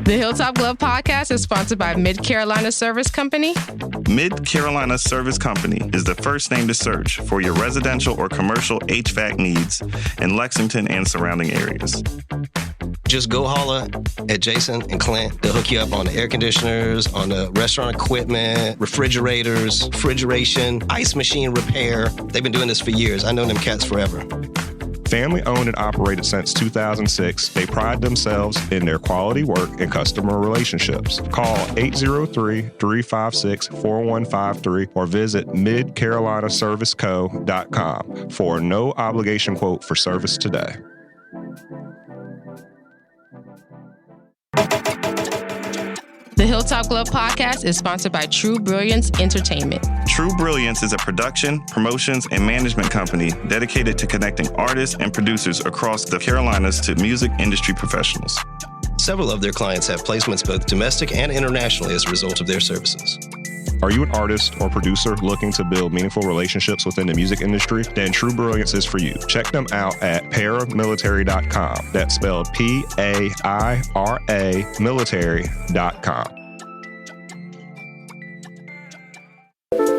The Hilltop Glove Podcast is sponsored by Mid Carolina Service Company. Mid Carolina Service Company is the first name to search for your residential or commercial HVAC needs in Lexington and surrounding areas. Just go holler at Jason and Clint. They'll hook you up on the air conditioners, on the restaurant equipment, refrigerators, refrigeration, ice machine repair. They've been doing this for years. I know them cats forever. Family owned and operated since 2006, they pride themselves in their quality work and customer relationships. Call 803-356-4153 or visit midcarolinaserviceco.com for a no obligation quote for service today. The Hilltop Glove Podcast is sponsored by True Brilliance Entertainment. True Brilliance is a production, promotions, and management company dedicated to connecting artists and producers across the Carolinas to music industry professionals. Several of their clients have placements both domestic and internationally as a result of their services. Are you an artist or producer looking to build meaningful relationships within the music industry? Then True Brilliance is for you. Check them out at paramilitary.com. That's spelled P-A-I-R-A military.com.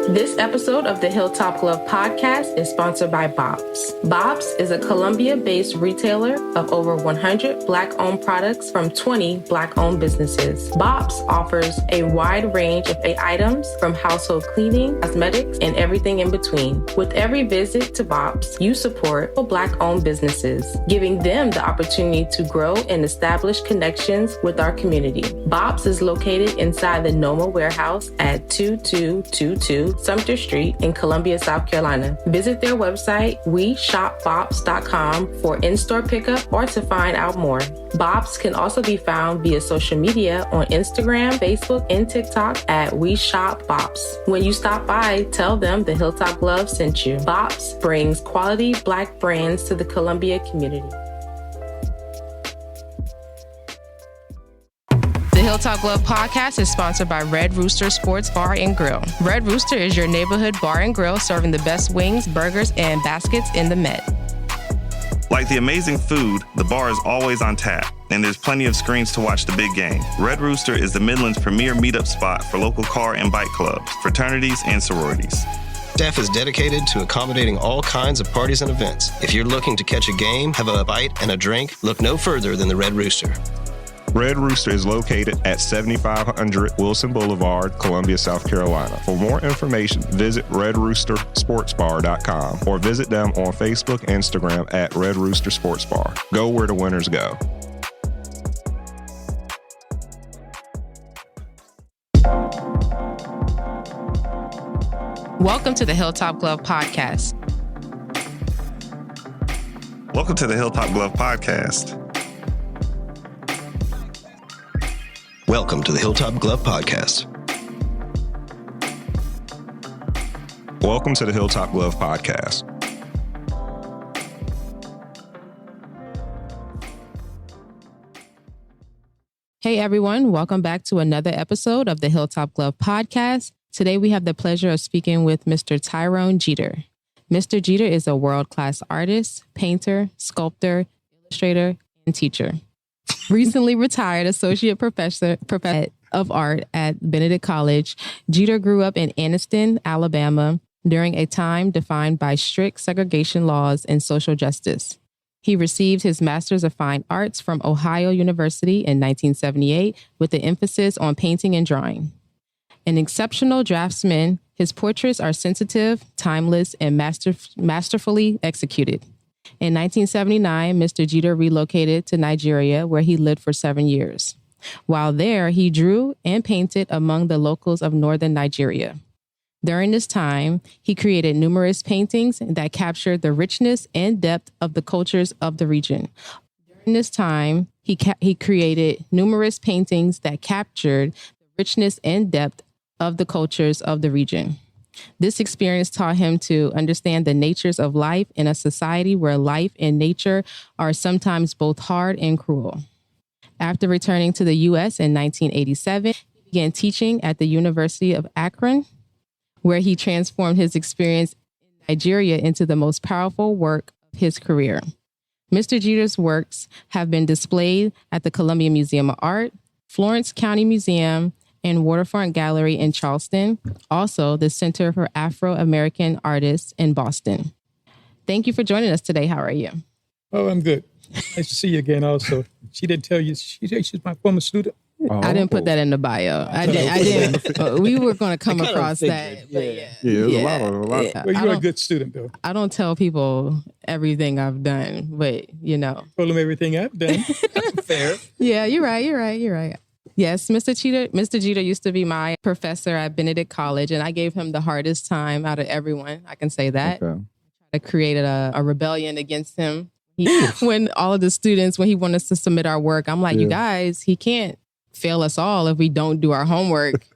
This episode of the Hilltop Glove Podcast is sponsored by Bob's. Bob's is a Columbia-based retailer of over 100 Black-owned products from 20 Black-owned businesses. Bob's offers a wide range of items from household cleaning, cosmetics, and everything in between. With every visit to Bob's, you support Black-owned businesses, giving them the opportunity to grow and establish connections with our community. Bob's is located inside the Noma warehouse at 2222 Sumter Street in Columbia, South Carolina. Visit their website, weshopbobs.com for in-store pickup or to find out more. Bob's can also be found via social media on Instagram, Facebook, and TikTok at weshopbobs. When you stop by, tell them the Hilltop Glove sent you. Bob's brings quality Black brands to the Columbia community. The Hilltop Glove Podcast is sponsored by Red Rooster Sports Bar and Grill. Red Rooster is your neighborhood bar and grill serving the best wings, burgers, and baskets in the Met. Like the amazing food, the bar is always on tap, and there's plenty of screens to watch the big game. Red Rooster is the Midland's premier meetup spot for local car and bike clubs, fraternities, and sororities. Staff is dedicated to accommodating all kinds of parties and events. If you're looking to catch a game, have a bite, and a drink, look no further than the Red Rooster. Red Rooster is located at 7500 Wilson Boulevard, Columbia, South Carolina. For more information, visit redroostersportsbar.com or visit them on Facebook and Instagram at Red Rooster Sports Bar. Go where the winners go. Welcome to the Hilltop Glove Podcast. Welcome to the Hilltop Glove Podcast. Welcome to the Hilltop Glove Podcast. Welcome to the Hilltop Glove Podcast. Hey everyone, welcome back to another episode of the Hilltop Glove Podcast. Today we have the pleasure of speaking with Mr. Tyrone Jeter. Mr. Jeter is a world-class artist, painter, sculptor, illustrator, and teacher. Recently retired associate professor of art at Benedict College, Jeter grew up in Anniston, Alabama, during a time defined by strict segregation laws and social justice. He received his Master's of Fine Arts from Ohio University in 1978 with an emphasis on painting and drawing. An exceptional draftsman, his portraits are sensitive, timeless, and masterfully executed. In 1979, Mr. Jeter relocated to Nigeria, where he lived for 7 years. While there, he drew and painted among the locals of northern Nigeria. During this time, he created numerous paintings that captured the richness and depth of the cultures of the region. During this time, he created numerous paintings that captured the richness and depth of the cultures of the region. This experience taught him to understand the natures of life in a society where life and nature are sometimes both hard and cruel. After returning to the U.S. in 1987, he began teaching at the University of Akron, where he transformed his experience in Nigeria into the most powerful work of his career. Mr. Jeter's works have been displayed at the Columbia Museum of Art, Florence County Museum, and Waterfront Gallery in Charleston. Also, the Center for Afro-American Artists in Boston. Thank you for joining us today. How are you? Oh, I'm good. Nice to see you again also. She didn't tell you. She's my former student. Oh. I didn't put that in the bio. I didn't. We were going to come across that. Yeah, there's a lot of Well, you're a good student, though. I don't tell people everything I've done, but Told them everything I've done. Fair. Yeah, you're right. Yes, Mr. Jeter used to be my professor at Benedict College, and I gave him the hardest time out of everyone. I can say that. Okay. I created a rebellion against him. When all of the students, when he wanted us to submit our work, I'm like, you guys, he can't fail us all if we don't do our homework.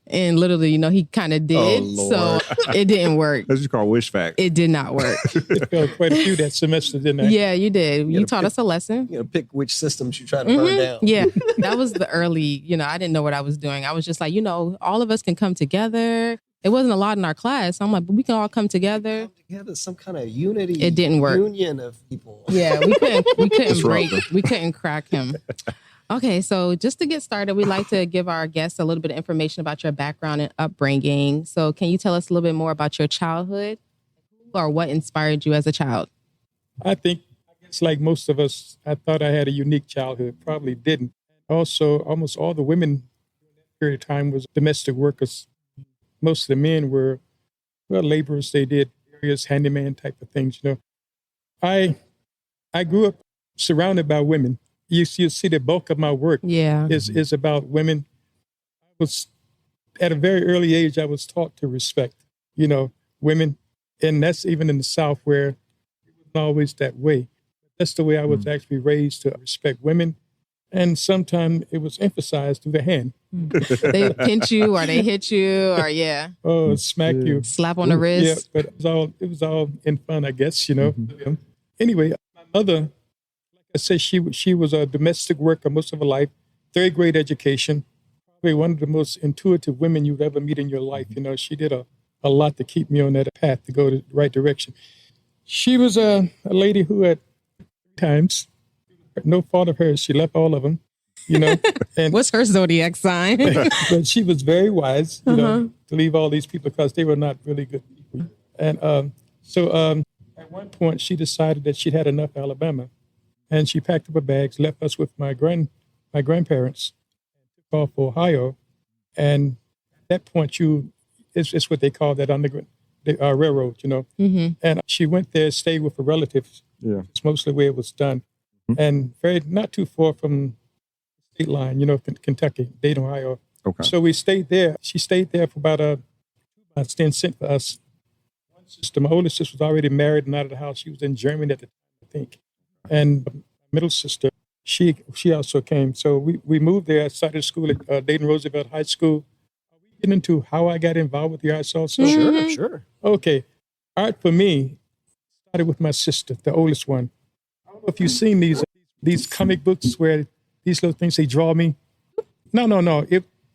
And literally, he kind of did. So it didn't work. That's just called wish fact. It did not work. It failed quite a few that semester, didn't it? Yeah, you did. You taught us a lesson. Pick which systems you try to burn down. Yeah, that was the early, I didn't know what I was doing. I was just like, all of us can come together. It wasn't a lot in our class. I'm like, but we can all come together. Come together, some kind of unity. It didn't work. Union of people. Yeah, we couldn't crack him. Okay, so just to get started, we like to give our guests a little bit of information about your background and upbringing. So can you tell us a little bit more about your childhood or what inspired you as a child? I guess like most of us, I thought I had a unique childhood. Probably didn't. Also, almost all the women during that period of time was domestic workers. Most of the men were, laborers. They did various handyman type of things, I grew up surrounded by women. You see the bulk of my work is about women. At a very early age, I was taught to respect, women. And that's even in the South where it wasn't always that way. That's the way I was actually raised, to respect women. And sometimes it was emphasized through the hand. They pinch you or they hit you or Oh, smack you. Slap on the wrist. Yeah, but it was all in fun, I guess, Anyway, my mother, like I said, she was a domestic worker most of her life, third grade education, probably one of the most intuitive women you'd ever meet in your life. She did a lot to keep me on that path to go the right direction. She was a lady who had times, no fault of hers, she left all of them, And what's her zodiac sign? But she was very wise, to leave all these people because they were not really good people. And so at one point, she decided that she'd had enough of Alabama, and she packed up her bags, left us with my grandparents, took off for Ohio. And at that point, it's what they call that underground railroad, And she went there, stayed with her relatives. Yeah, it's mostly where it was done, and not too far from the state line, Kentucky, Dayton, Ohio. Okay. So we stayed there. She stayed there for about 2 months, then sent for us. One sister, my older sister, was already married and out of the house. She was in Germany at the time, I think. And my middle sister, she also came. So we moved there. I started school at Dayton Roosevelt High School. Are we getting into how I got involved with the arts also? Sure. Okay. Art for me started with my sister, the oldest one. I don't know if you've seen these comic books where these little things, they draw me. No.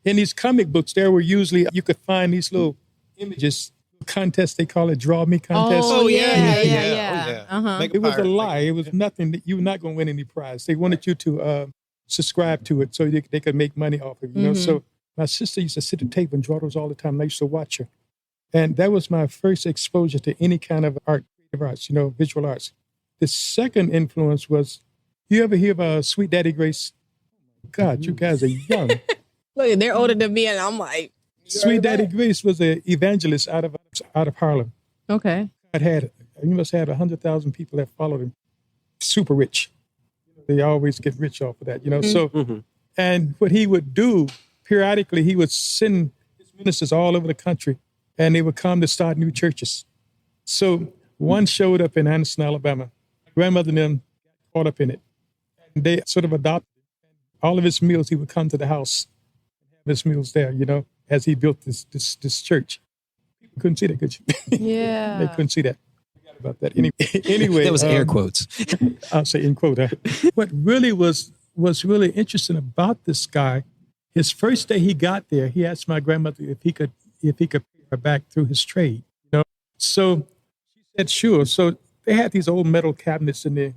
In these comic books, there were usually, you could find these little images, contest, they call it draw me contest. Oh, yeah. Uh-huh. It was a lie. It was nothing. That you were not going to win any prize. They wanted you to subscribe to it so they could make money off of it. So my sister used to sit at the table and draw those all the time. And I used to watch her. And that was my first exposure to any kind of art, creative arts, visual arts. The second influence was, you ever hear of Sweet Daddy Grace? God, you guys are young. Look, they're older than me, and I'm like, Sweet Daddy Grace was an evangelist out of Harlem. Okay. He must have had 100,000 people that followed him. Super rich. They always get rich off of that, So, and what he would do periodically, he would send his ministers all over the country, and they would come to start new churches. So one showed up in Anderson, Alabama. My grandmother and them got caught up in it. And they sort of adopted it. All of his meals, he would come to the house and have his meals there, as he built this church. People couldn't see that, could you? Yeah. They couldn't see that. I forgot about that. Anyway. That was air quotes. I'll say in quote. What really was really interesting about this guy, his first day he got there, he asked my grandmother if he could pay her back through his trade. So she said sure. So they had these old metal cabinets in the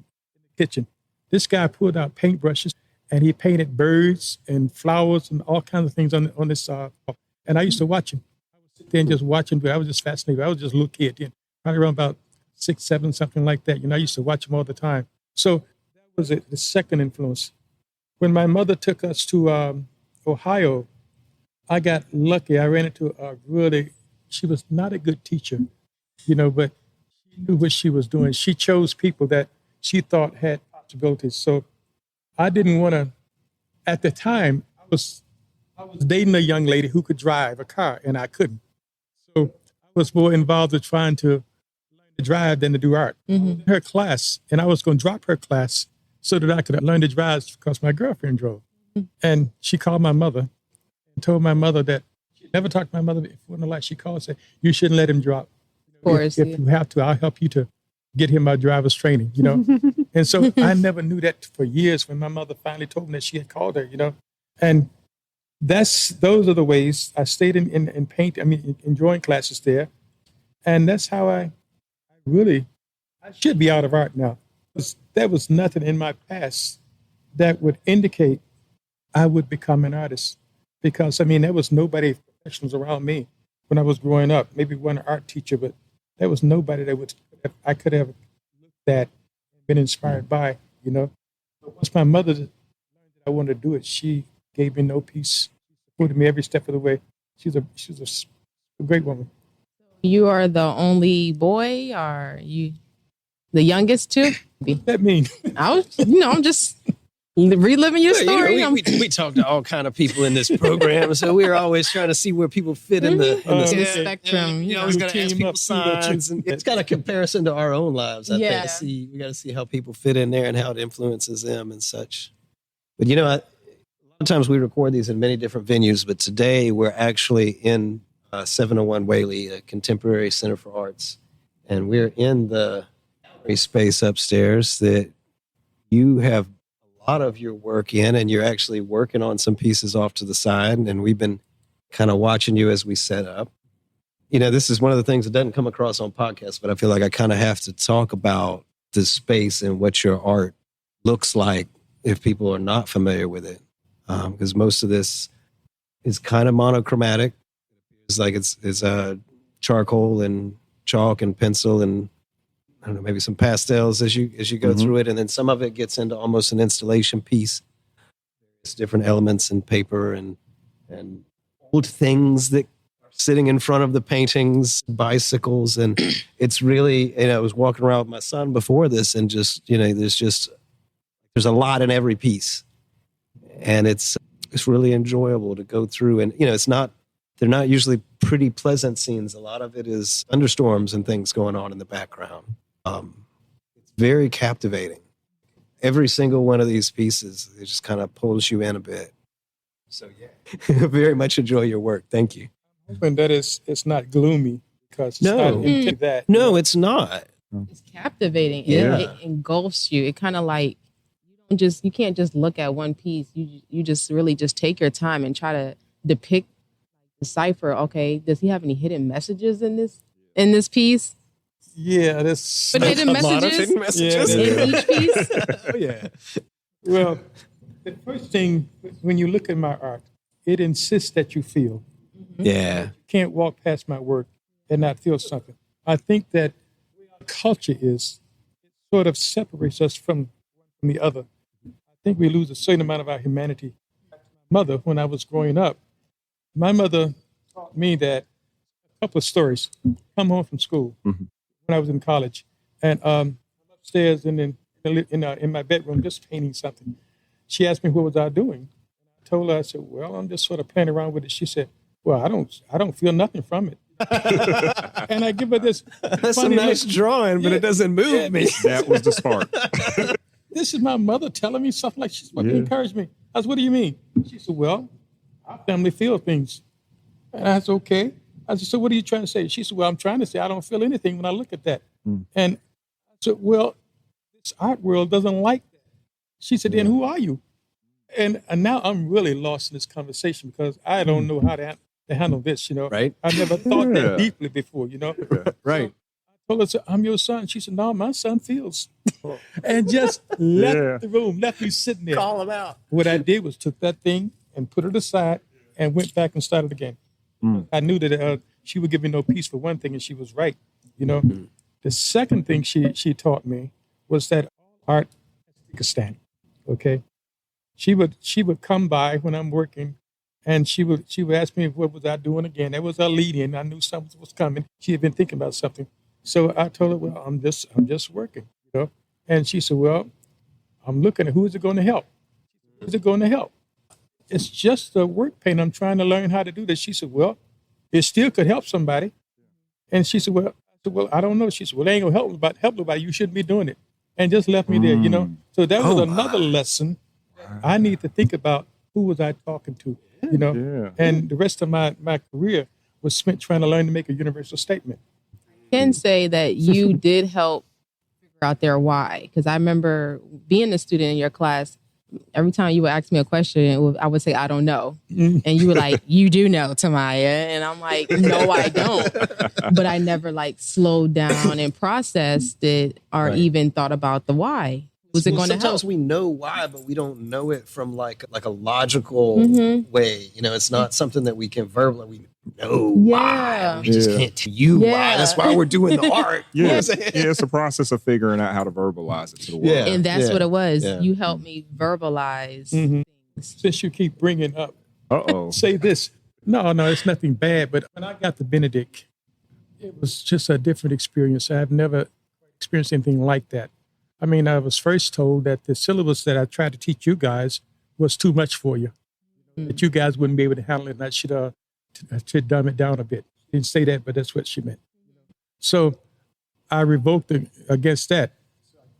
kitchen. This guy pulled out paintbrushes and he painted birds and flowers and all kinds of things on this. And I used to watch him. I would sit there and just watch him. I was just fascinated. I was just a little kid, probably around about 6, 7, something like that. I used to watch him all the time. So that was the second influence. When my mother took us to Ohio, I got lucky. I ran into she was not a good teacher, but she knew what she was doing. She chose people that she thought had possibilities. So I didn't want to, at the time, I was dating a young lady who could drive a car, and I couldn't. So I was more involved in trying to learn to drive than to do art. In her class, and I was going to drop her class so that I could learn to drive because my girlfriend drove. And she called my mother and told my mother that she never talked to my mother before in her life. She called and said, "You shouldn't let him drop. Of course, if you have to, I'll help you to get him my driver's training, And so I never knew that for years when my mother finally told me that she had called her, And those are the ways I stayed in paint, in drawing classes there. And that's how I should be out of art now. There was nothing in my past that would indicate I would become an artist. Because, there was nobody professionals around me when I was growing up. Maybe one art teacher, but there was nobody that I could have looked at and been inspired by, But once my mother learned that I wanted to do it, she gave me no peace. She supported me every step of the way. She's a great woman. You are the only boy, or are you the youngest too? What does that mean? I'm just reliving your story. We talk to all kind of people in this program, so we're always trying to see where people fit in the spectrum. You always got to ask people signs, and it's got a comparison to our own lives. I think we got to see how people fit in there and how it influences them and such. But a lot of times we record these in many different venues, but today we're actually in 701 Whaley, a contemporary center for arts, and we're in the gallery space upstairs that you have a lot of your work in, and you're actually working on some pieces off to the side, and we've been kind of watching you as we set up. This is one of the things that doesn't come across on podcasts, but I feel like I kind of have to talk about the space and what your art looks like if people are not familiar with it, because most of this is kind of monochromatic. It's like it's charcoal and chalk and pencil and I don't know, maybe some pastels as you go through it, and then some of it gets into almost an installation piece. It's different elements and paper and old things that are sitting in front of the paintings, bicycles, and it's really. I was walking around with my son before this, and there's a lot in every piece, and it's really enjoyable to go through. And they're not usually pretty pleasant scenes. A lot of it is thunderstorms and things going on in the background. It's very captivating. Every single one of these pieces, it just kind of pulls you in a bit. So yeah, very much enjoy your work. Thank you. And that it's not gloomy because it's not into that. No, it's not. It's captivating. Yeah. It engulfs you. It kind of like you can't just look at one piece. You just really just take your time and try to decipher. Okay, does he have any hidden messages in this piece? Yeah, that's hidden messages. Lot of hidden messages in each piece. Oh yeah. Well, the first thing when you look at my art, it insists that you feel. Yeah. You can't walk past my work and not feel something. I think that our culture it sort of separates us from the other. I think we lose a certain amount of our humanity. My mother, when I was growing up, my mother taught me that a couple of stories. Come home from school when I was in college, and I'm upstairs in my bedroom just painting something. She asked me what was I doing. I told her, I said, "Well, I'm just sort of playing around with it." She said, "Well, I don't feel nothing from it." And I give her this. That's a nice drawing, but it doesn't move me. That was the spark. This is my mother telling me something like she's supposed to encourage me. I said, "What do you mean?" She said, "Well, our family feel things." And I said, "Okay." I said, "So what are you trying to say?" She said, "Well, I'm trying to say I don't feel anything when I look at that." And I said, "Well, this art world doesn't like that." She said, "Then who are you?" And now I'm really lost in this conversation because I don't know how to handle this, Right. I never thought that deeply before, Right. So told her, I'm your son. She said, no, my son feels. And just left the room, left me sitting there. Call him out. What I did was took that thing and put it aside and went back and started again. I knew that she would give me no peace for one thing, and she was right. The second thing she taught me was that art take a stand. Okay, she would come by when I'm working, and she would ask me what was I doing again. That was a lead-in. I knew something was coming. She had been thinking about something, so I told her, well, I'm just working. And she said, well, I'm looking at who is it going to help. Who's it going to help? It's just the work pain. I'm trying to learn how to do this. She said, well, it still could help somebody. And she said, well, I don't know. She said, well, it ain't going to help nobody. You shouldn't be doing it. And just left me there, So that was another lesson. I need to think about who was I talking to, And the rest of my career was spent trying to learn to make a universal statement. I can say that you did help figure out their why. Because I remember being a student in your class, every time you would ask me a question, I would say, I don't know. And you were like, you do know, Tamaya. And I'm like, no, I don't. But I never slowed down and processed it or even thought about the why. Was it going to help? Sometimes we know why, but we don't know it from like a logical way. It's not something that we can verbally. We know why. We just can't tell you why. That's why we're doing the art. It's a process of figuring out how to verbalize it to the world. And that's what it was. You helped me verbalize things. Since you keep bringing up, say this. No, it's nothing bad. But when I got to Benedict, it was just a different experience. I've never experienced anything like that. I mean, I was first told that the syllabus that I tried to teach you guys was too much for you, that you guys wouldn't be able to handle it, and I should dumb it down a bit. Didn't say that, but that's what she meant. So I revoked against that.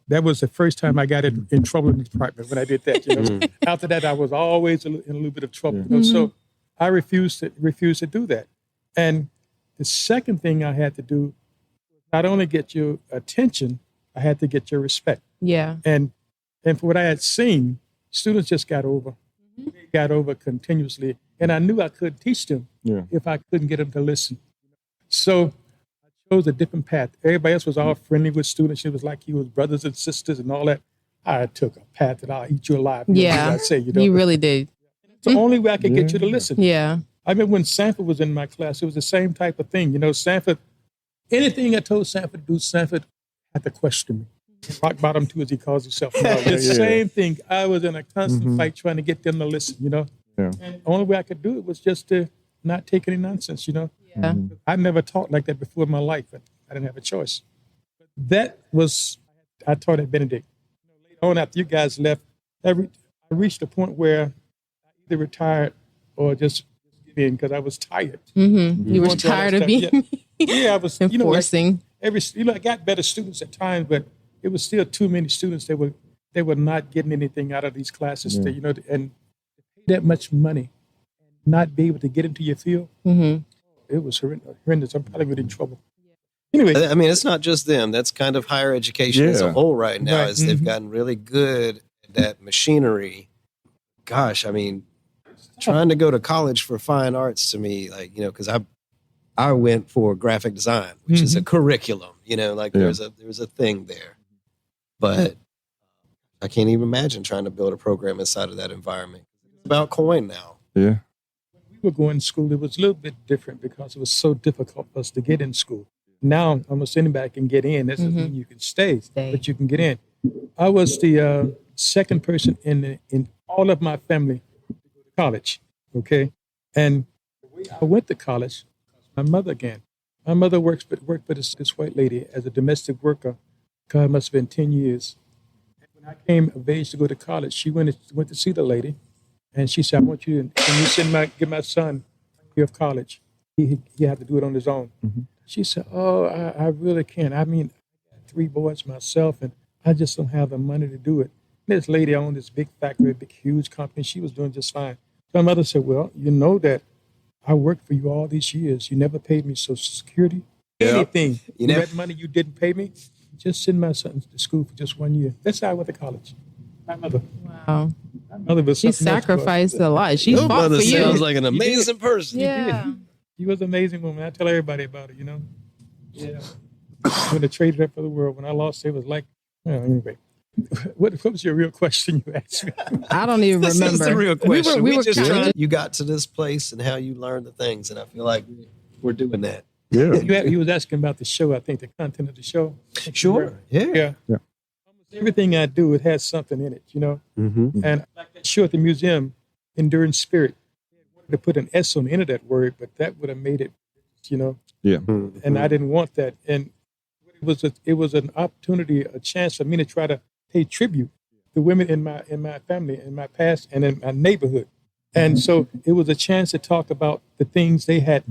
That was the first time I got in trouble in the department when I did that. After that, I was always in a little bit of trouble. So I refused to do that. And the second thing I had to do, not only get your attention, I had to get your respect. Yeah. And for what I had seen, students just got over. They got over continuously. And I knew I couldn't teach them if I couldn't get them to listen. So I chose a different path. Everybody else was all friendly with students. It was like you was brothers and sisters and all that. I took a path that I'll eat you alive. I say, you really did. It's the only way I could get you to listen. Yeah. I remember when Sanford was in my class, it was the same type of thing. Sanford, anything I told Sanford to do, Sanford had to question me. Rock bottom too, as he calls himself. The same thing. I was in a constant fight trying to get them to listen, And the only way I could do it was just to not take any nonsense, Yeah. I never taught like that before in my life, but I didn't have a choice. That was, I taught at Benedict. Later on, after you guys left, I reached a point where I either retired or just give in because I was tired. You were tired of being I was enforcing. I got better students at times, but it was still too many students that were not getting anything out of these classes. And to pay that much money, and not be able to get into your field, it was horrendous. I'm probably in trouble. Anyway, I mean, it's not just them. That's kind of higher education as a whole right now. Is they've gotten really good at that machinery. Gosh, I mean, trying to go to college for fine arts to me, because I went for graphic design, which is a curriculum, there's a thing there. But I can't even imagine trying to build a program inside of that environment. It's about coin now. Yeah. When we were going to school, it was a little bit different because it was so difficult for us to get in school. Now, almost anybody can get in. That doesn't mean you can stay, but you can get in. I was the second person in all of my family to go to college, okay? And the way I went to college, my mother again. My mother worked for this white lady as a domestic worker. God, it must have been 10 years. And when I came of age to go to college, she went to see the lady, and she said, I want you to get my son a year of college. He had to do it on his own. She said, I really can't. I mean, I got 3 boys myself, and I just don't have the money to do it. And this lady owned this big factory, a big, huge company. She was doing just fine. So my mother said, well, you know that I worked for you all these years. You never paid me Social Security, anything. That money you didn't pay me. Just send my son to school for just 1 year. That's how I went to college. My mother. Wow. My mother was she sacrificed a lot. She fought for you. Sounds like an amazing person. Yeah. She was an amazing woman. I tell everybody about it, Yeah. when I traded up for the world. When I lost, it was like, anyway. What was your real question you asked me? I don't even remember. This is the real question. We were just kinda trying. You got to this place and how you learned the things, and I feel like we're doing that. Yeah. You was asking about the show. I think the content of the show. Sure. Yeah. Almost everything I do, it has something in it, Mm-hmm. And like that show at the museum, Enduring Spirit, I wanted to put an S on the end of that word, but that would have made it, Yeah. Mm-hmm. and I didn't want that. And it was an opportunity, a chance for me to try to pay tribute to women in my family, in my past, and in my neighborhood. And so it was a chance to talk about the things they had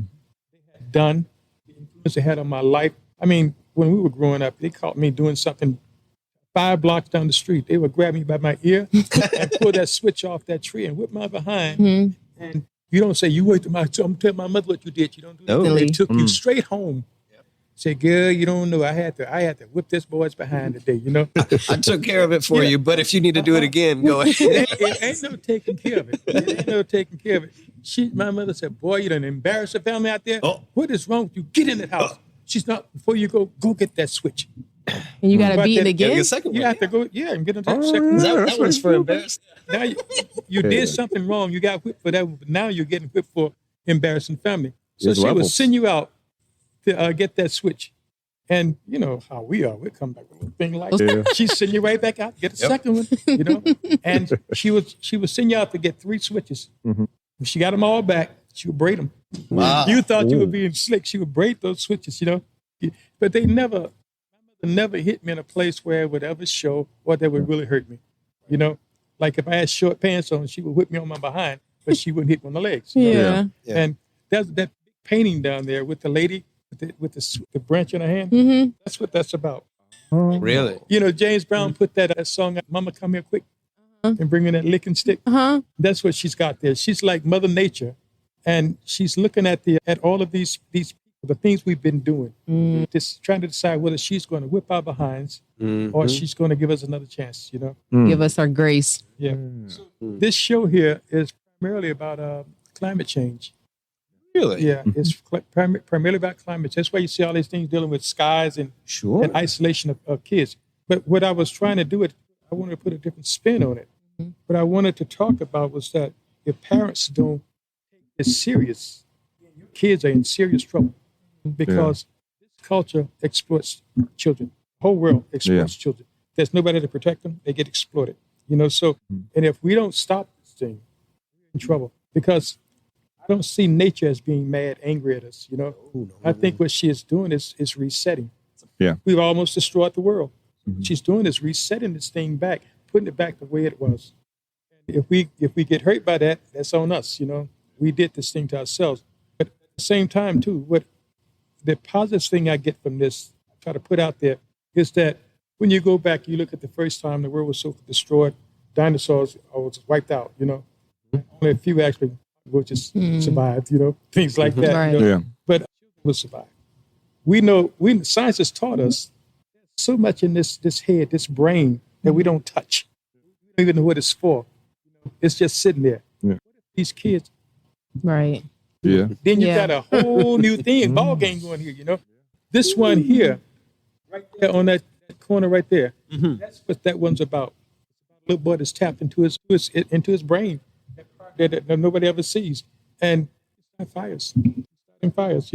done, the influence they had on my life. I mean, when we were growing up, they caught me doing something 5 blocks down the street. They would grab me by my ear and pull that switch off that tree and whip my behind. Mm-hmm. And you don't say, you wait till I'm tell my mother what you did. You don't do that. No. They took you straight home. Say, girl, you don't know. I had to whip this boy's behind today, I took care of it for you, but if you need to do it again, go ahead. It ain't no taking care of it. It ain't no taking care of it. My mother said, boy, you done embarrassed the family out there. Oh. What is wrong with you? Get in the house. She's not, before you go get that switch. And you got to beat it again? The second one. You have to go, and get in that second. That one's for embarrassing. Now you did something wrong. You got whipped for that. But now you're getting whipped for embarrassing family. So There's she would levels. send you out to get that switch. And you know how we are. We come back with a thing like that. She'd send you right back out, get a second one, And she would send you out to get 3 switches. Mm-hmm. When she got them all back, she would braid them. Wow. You thought you were being slick. She would braid those switches, But they never hit me in a place where it would ever show or that would really hurt me. Like if I had short pants on, she would whip me on my behind, but she wouldn't hit me on the legs. Yeah. And that's that painting down there with the lady with the branch in her hand. Mm-hmm. That's what that's about. Really? James Brown put that song, Mama Come Here Quick, and bring in that licking stick. Uh-huh. That's what she's got there. She's like Mother Nature, and she's looking at all of these people, the things we've been doing, just trying to decide whether she's going to whip our behinds or she's going to give us another chance. Give us our grace. Yeah. So this show here is primarily about climate change. Really? Yeah, it's primarily about climate change. That's why you see all these things dealing with skies and isolation of kids. But what I was trying to do, I wanted to put a different spin on it. What I wanted to talk about was that if parents don't take this serious, your kids are in serious trouble because this culture exploits children. The whole world exploits children. There's nobody to protect them. They get exploited. So, and if we don't stop this thing, we're in trouble because I don't see nature as being mad, angry at us. I think what she is doing is resetting. Yeah. We've almost destroyed the world. What she's doing is resetting this thing back, putting it back the way it was. And if we get hurt by that, that's on us. We did this thing to ourselves. But at the same time, too, what the positive thing I get from this, I try to put out there, is that when you go back, you look at the first time the world was so destroyed, dinosaurs was wiped out. Only a few actually just survived, things like that. Right. But will survive. We know, science has taught us so much in this head, this brain, that we don't touch. We don't even know what it's for. It's just sitting there. Yeah. These kids. Right. Yeah. Then you got a whole new thing, ball game going here, This one here, right there on that corner right there, that's what that one's about. A little boy that's tapped into his brain that nobody ever sees. And it's starting fires,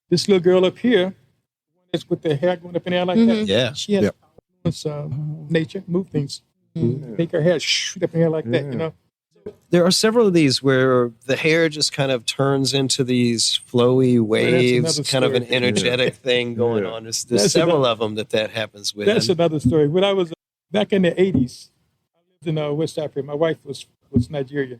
This little girl up here, that's with the hair going up in the air like that. Yeah. She has nature, move things. Make her hair shoot up in the air like that, There are several of these where the hair just kind of turns into these flowy waves, kind of an energetic thing going on. There's several of them that happens with. That's another story. When I was back in the 80s, I lived in West Africa. My wife was Nigerian,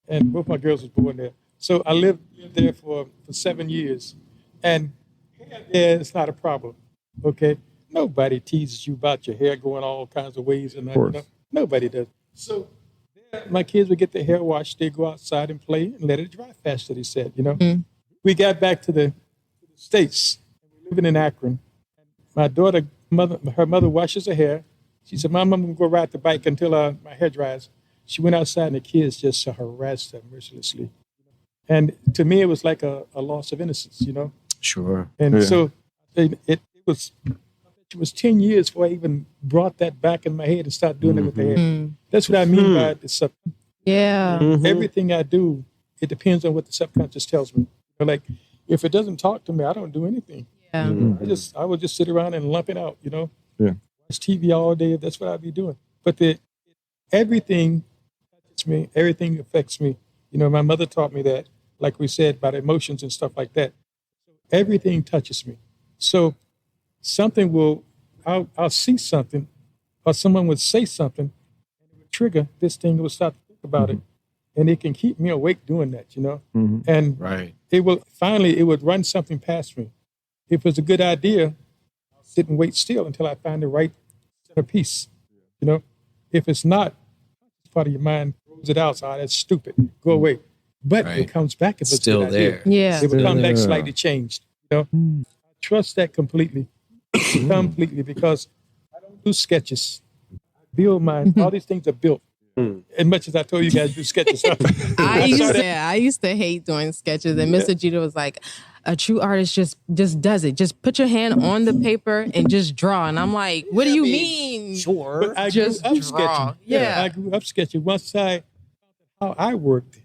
and both my girls was born there. So I lived there for 7 years. And hair there is not a problem, okay? Nobody teases you about your hair going all kinds of ways. And nobody does. So my kids would get their hair washed. They'd go outside and play and let it dry faster, they said, We got back to the States. We living in Akron. My daughter, her mother washes her hair. She said, Mom, I'm going to go ride the bike until my hair dries. She went outside and the kids just harassed her mercilessly. And to me, it was like a loss of innocence, Sure. And so it it was 10 years before I even brought that back in my head and started doing it with the head. That's what I mean by the subconscious. Yeah. Everything I do, it depends on what the subconscious tells me. Like, if it doesn't talk to me, I don't do anything. Yeah. I would just sit around and lump it out, Yeah. Watch TV all day. That's what I'd be doing. But everything touches me. Everything affects me. My mother taught me that, like we said, about emotions and stuff like that. Everything touches me. So I'll see something, or someone would say something, and it would trigger this thing. It would start to think about it, and it can keep me awake doing that, And it would run something past me. If it was a good idea, I'll sit and wait still until I find the right centerpiece. If it's not, part of your mind throws it out. So that's stupid. Go away. But it comes back if it's still a good idea. there. Yeah. It will come back slightly changed. I trust that completely, because I don't do sketches. I build mine. All these things are built. As much as I told you guys to do sketches. I used to hate doing sketches, and Mr. Jeter was like, a true artist just does it. Just put your hand on the paper and just draw. And I'm like, what do you mean? Sure. But I Just grew up draw. sketching. Yeah. I grew up sketching. Once how I worked,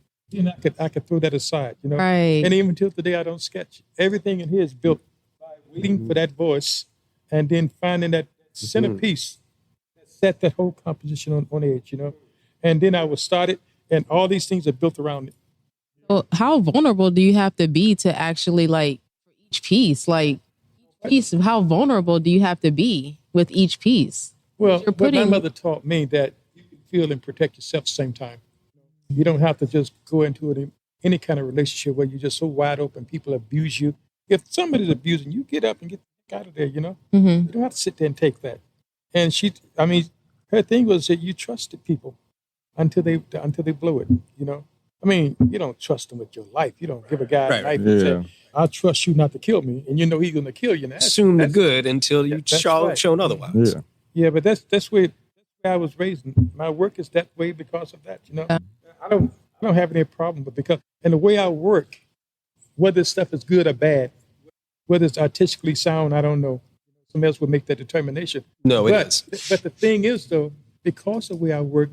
I could throw that aside, Right. And even till today, I don't sketch. Everything in here is built by waiting for that voice and then finding that centerpiece that set that whole composition on edge, And then I will start it, and all these things are built around it. Well, how vulnerable do you have to be to actually, like, for each piece? Like, how vulnerable do you have to be with each piece? Well, but my mother taught me that you can feel and protect yourself at the same time. You don't have to just go into any kind of relationship where you're just so wide open, people abuse you. If somebody's abusing you, get up and get the heck out of there, You don't have to sit there and take that. And her thing was that you trusted people until they blow it, you don't trust them with your life. You don't give a guy a knife and say, "I trust you not to kill me," and he's going to kill you. Assume the good until you shown otherwise. Yeah, but that's where I was raised. My work is that way because of that. I don't have any problem with and the way I work, whether stuff is good or bad, whether it's artistically sound, I don't know. Somebody else will make that determination. No, it is. But the thing is, though, because of the way I work,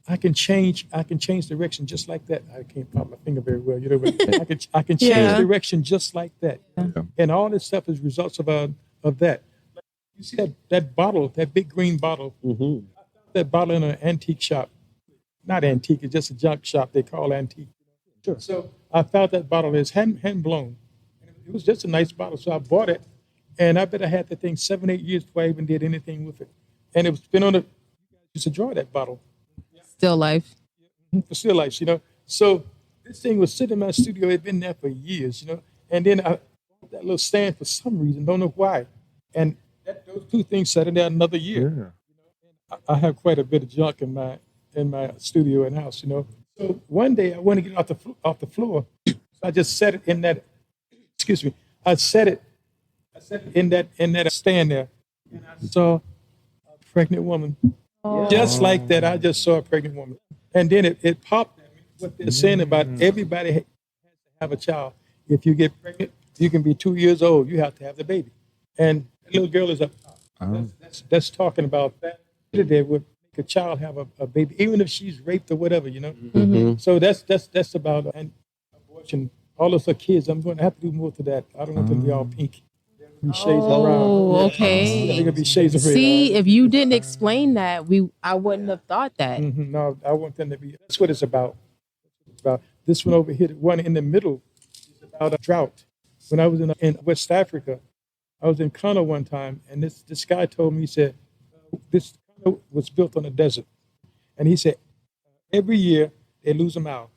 I can change direction just like that. I can't pop my finger very well, but I can change direction just like that. Yeah. And all this stuff is results of that. You see that bottle, that big green bottle. I found that bottle in an antique shop. Not antique, it's just a junk shop they call antique. Sure. So I found that bottle. It's hand blown. It was just a nice bottle, so I bought it, and I bet I had that thing 7-8 years before I even did anything with it. And it's been on used to draw that bottle. Still life. For still life, So this thing was sitting in my studio. It'd been there for years, And then I bought that little stand for some reason, don't know why. And those two things sat in there another year. Yeah. I have quite a bit of junk in my studio and house, So one day I want to get off the floor. So I just set it in that. Excuse me. I set it in that stand there, and I saw a pregnant woman. Just like that, I just saw a pregnant woman. And then it popped at me what they're saying about everybody has to have a child. If you get pregnant, you can be 2 years old. You have to have the baby. And the little girl is up top. That's talking about that. That would make a child have a baby, even if she's raped or whatever, So that's about and abortion. All those are kids. I'm going to have to do more to that. I don't want them to be all pink. Okay. See, if you didn't explain that, I wouldn't have thought that. No, I want them to be. That's what it's about. This one over here, the one in the middle, is about a drought. When I was in West Africa, I was in Kano one time, and this guy told me, he said, this Kano was built on a desert. And he said, every year they lose a mile.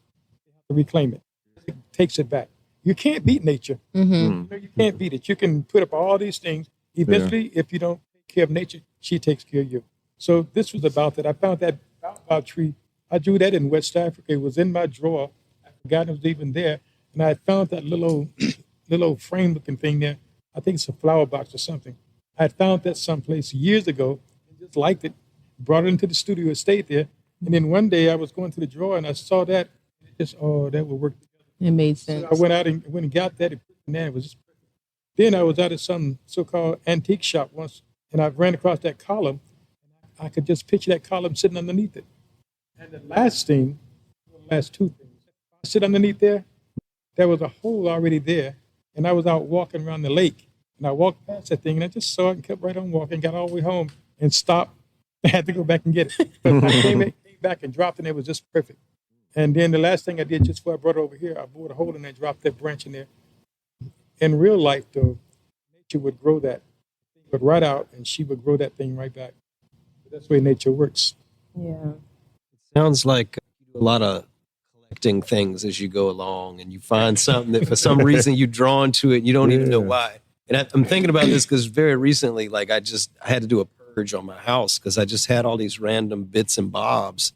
They have to reclaim it. It takes it back. You can't beat nature. You can't beat it. You can put up all these things. Eventually, if you don't take care of nature, she takes care of you. So this was about that. I found that baobab tree. I drew that in West Africa. It was in my drawer. I forgot it was even there. And I found that little frame-looking thing there. I think it's a flower box or something. I had found that someplace years ago and just liked it. Brought it into the studio. It stayed there. And then one day I was going to the drawer and I saw that. That would work. It made sense. So I went out and got that. And it was just perfect. Then I was out at some so-called antique shop once, and I ran across that column. I could just picture that column sitting underneath it. And the last thing, the last two things, I sit underneath there, there was a hole already there, and I was out walking around the lake, and I walked past that thing, and I just saw it and kept right on walking, got all the way home, and stopped. I had to go back and get it. But I came back and dropped it, and it was just perfect. And then the last thing I did, just before I brought it over here, I bored a hole in there, dropped that branch in there. In real life, though, nature would grow that. It would rot out, and she would grow that thing right back. That's the way nature works. Yeah. Sounds like you do a lot of collecting things as you go along, and you find something that for some reason you're drawn to it and you don't even know why. And I'm thinking about this because very recently, like I had to do a purge on my house because I just had all these random bits and bobs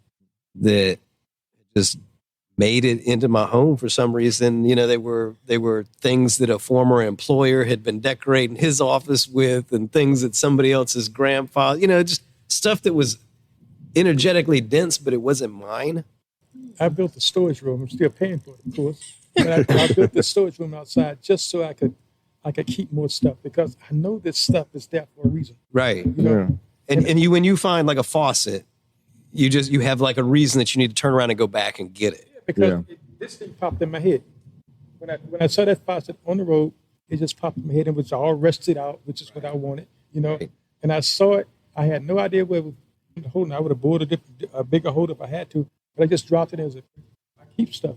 that just made it into my home for some reason. You know, they were things that a former employer had been decorating his office with, and things that somebody else's grandfather, you know, just stuff that was energetically dense, but it wasn't mine. I built a storage room. I'm still paying for it, of course. But I built the storage room outside just so I could keep more stuff, because I know this stuff is there for a reason. Right. You know? And you, when you find like a faucet, you have like a reason that you need to turn around and go back and get it. Because this thing popped in my head. When I saw that faucet on the road, it just popped in my head and was all rusted out, which is what I wanted, you know. Right. And I saw it. I had no idea where it was holding. I would have bored a bigger hole if I had to, but I just dropped it as I keep stuff.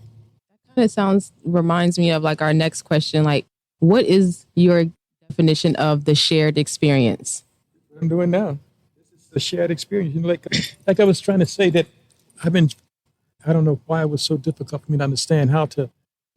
That kind of reminds me of like our next question. Like, what is your definition of the shared experience? What I'm doing now. This is the shared experience. You know, like I was trying to say that I don't know why it was so difficult for me to understand how to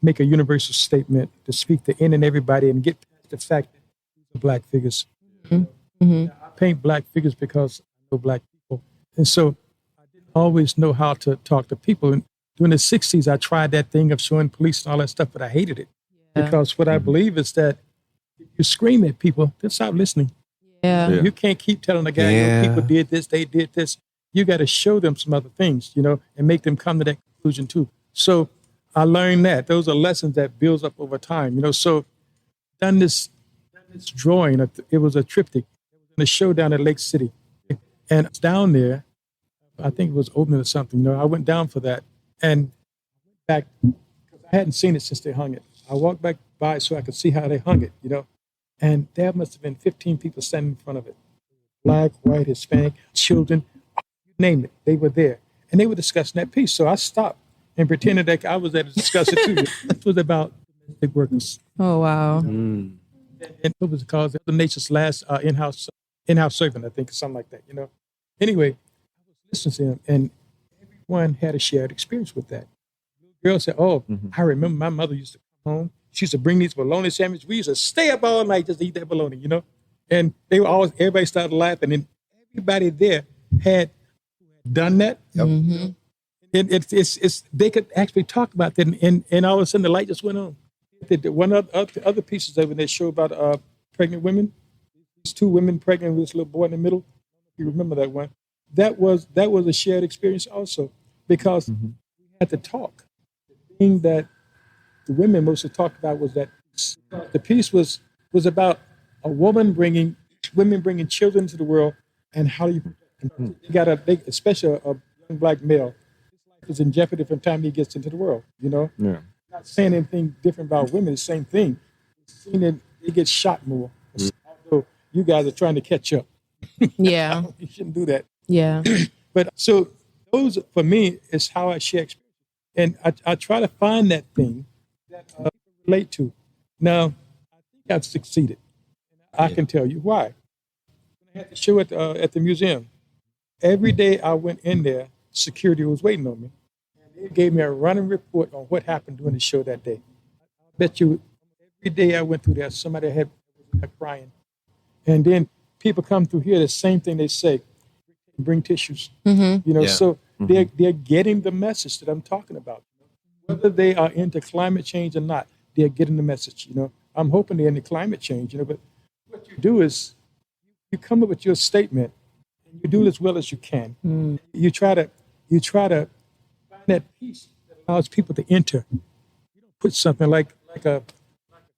make a universal statement to speak to any and everybody and get past the fact that these are Black figures. Mm-hmm. I paint Black figures because I know Black people. And so I didn't always know how to talk to people. And during the 60s, I tried that thing of showing police and all that stuff, but I hated it. Because what I believe is that if you scream at people, they'll stop listening. Yeah. You can't keep telling a guy, you know, people did this, they did this. You got to show them some other things, you know, and make them come to that conclusion too. So I learned that. Those are lessons that builds up over time, you know. So done this drawing. It was a triptych. It was in a show down at Lake City. And down there, I think it was opening or something, you know, I went down for that. And back, because I hadn't seen it since they hung it. I walked back by so I could see how they hung it, you know. And there must have been 15 people standing in front of it. Black, white, Hispanic, children, you name it. They were there. And they were discussing that piece. So I stopped and pretended that I was there to discuss it too. It was about domestic workers. Oh, wow. And what was it called? The Nature's Last in-house servant, I think, or something like that, you know. Anyway, I was listening to him, and everyone had a shared experience with that. The girl said, I remember my mother used to come home. She used to bring these bologna sandwiches. We used to stay up all night just to eat that bologna, you know. And they were always, everybody started laughing, and everybody there had done that. Yep. Mm-hmm. It's they could actually talk about that, and all of a sudden the light just went on. One of the other pieces of it, they show about pregnant women. These two women pregnant with this little boy in the middle. If you remember that one, that was a shared experience also, because we had to talk. The thing that the women mostly talked about was that the piece was about a women bringing children into the world, and how you got especially a young Black male, his life is in jeopardy from the time he gets into the world, you know. Yeah. Not saying anything different about women, the same thing. Seeing that they get shot more. Although you guys are trying to catch up. Yeah. You shouldn't do that. Yeah. But so those, for me, is how I share experience. And I try to find that thing that people relate to. Now, I think I've succeeded. And I can tell you why. When I had the show at the museum, every day I went in there, security was waiting on me. They gave me a running report on what happened during the show that day. I bet you every day I went through there, somebody had crying. And then people come through here, the same thing they say, bring tissues. Mm-hmm. You know, Yeah. so they're getting the message that I'm talking about. Whether they are into climate change or not, they're getting the message, you know. I'm hoping they're into climate change, you know, but what you do is you come up with your statement and you do it as well as you can. You try to find that piece that allows people to enter. You don't put something like a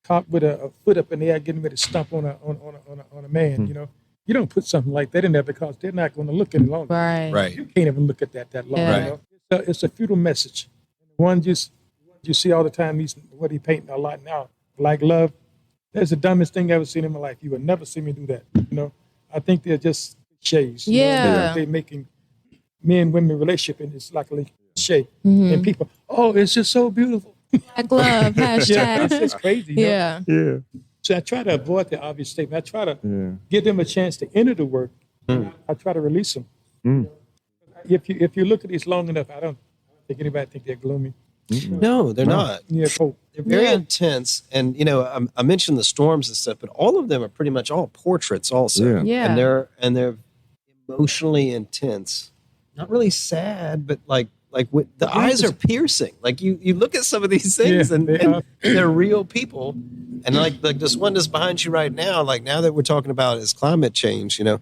cop with a foot up in the air getting ready to stomp on a man. You know, you don't put something like that in there because they're not going to look any longer. Right. You can't even look at that long. Yeah. You know? It's a futile message. One you see all the time. What he painting a lot now, like love. That's the dumbest thing I've ever seen in my life. You would never see me do that. You know, I think they're just cliches. Yeah. They're making men and women relationship, and it's like a cliche. And people, oh, it's just so beautiful. Black love, hashtag. It's crazy. You know? Yeah. So I try to avoid the obvious statement. I try to give them a chance to enter the work. I try to release them. If you look at these long enough, I don't think anybody think they're gloomy. No, they're not. Yeah, cool. They're very intense. And, you know, I mentioned the storms and stuff, but all of them are pretty much all portraits also. Yeah. And they're emotionally intense. Not really sad, but like the eyes are piercing. Like you look at some of these things and they're real people. And like this one that's behind you right now, like now that we're talking about is climate change, you know,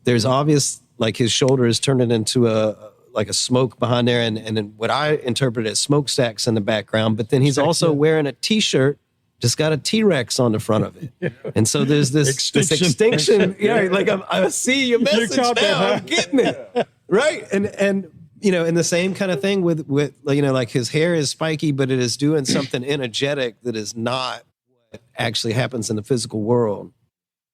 there's obvious, like his shoulder is turning into a smoke behind there, and what I interpret as smokestacks in the background. But then he's also wearing a T-shirt, just got a T-Rex on the front of it, and so there's this extinction. Yeah, like I see your message now. I'm getting it right, and you know, and the same kind of thing with you know, like his hair is spiky, but it is doing something energetic that is not what actually happens in the physical world.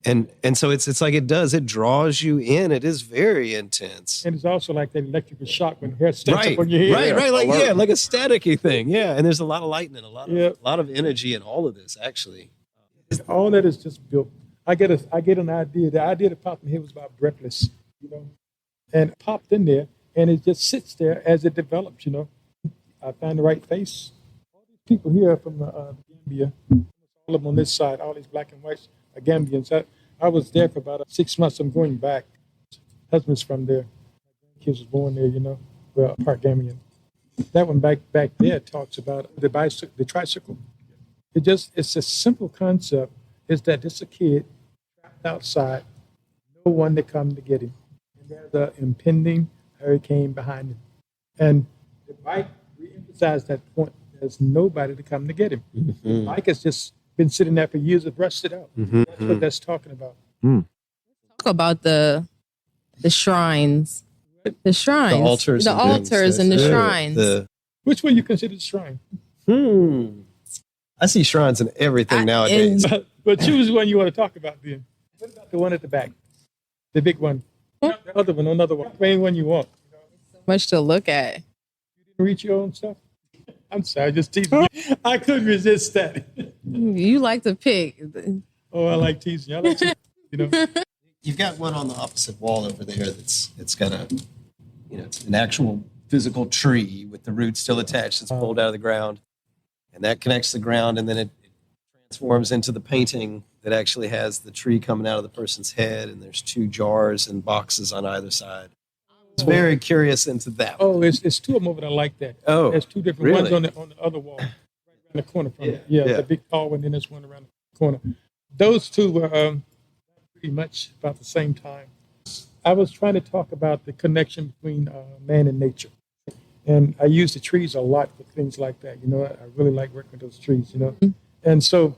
And so it's like it draws you in. It is very intense. And it's also like that electrical shock when the hair stands up on your head. Right, like a staticky thing. Yeah, and there's a lot of lightning, a lot of energy in all of this, actually. All that is just built. I get an idea. The idea that popped in here was about Breathless, you know, and it popped in there, and it just sits there as it develops, you know. I find the right face. All these people here are from Gambia, all of them on this side, all these black and whites are Gambians. I was there for about 6 months. I'm going back. Husband's from there. My kids was born there, you know. Well, part Gambian. That one back there talks about the bicycle, the tricycle. It's a simple concept. Is that it's a kid trapped outside, no one to come to get him. And there's an impending hurricane behind him. And the bike re-emphasized that point. There's nobody to come to get him. The bike has just been sitting there for years, have rusted out. That's what that's talking about. Talk about the shrines. The shrines. The altars and the shrines. Which one you consider the shrine? I see shrines in everything nowadays. But choose one you want to talk about then. What about the one at the back? The big one. Not the other one, another one. Any one you want. So much to look at. You didn't reach your own stuff? I'm sorry, just teasing you. I couldn't resist that. You like to pick. Oh, I like teasing you. I like teasing, you know. You've got one on the opposite wall over there it's got it's an actual physical tree with the roots still attached. It's pulled out of the ground, and that connects the ground, and then it transforms into the painting that actually has the tree coming out of the person's head, and there's 2 jars and boxes on either side. I was very curious into that. Oh, it's 2 of them over there like that. Oh, there's 2 different ones on the other wall, right around the corner from it. Yeah, the big tall one, and there's one around the corner. Those 2 were pretty much about the same time. I was trying to talk about the connection between man and nature. And I use the trees a lot for things like that. You know, I really like working with those trees, you know. And so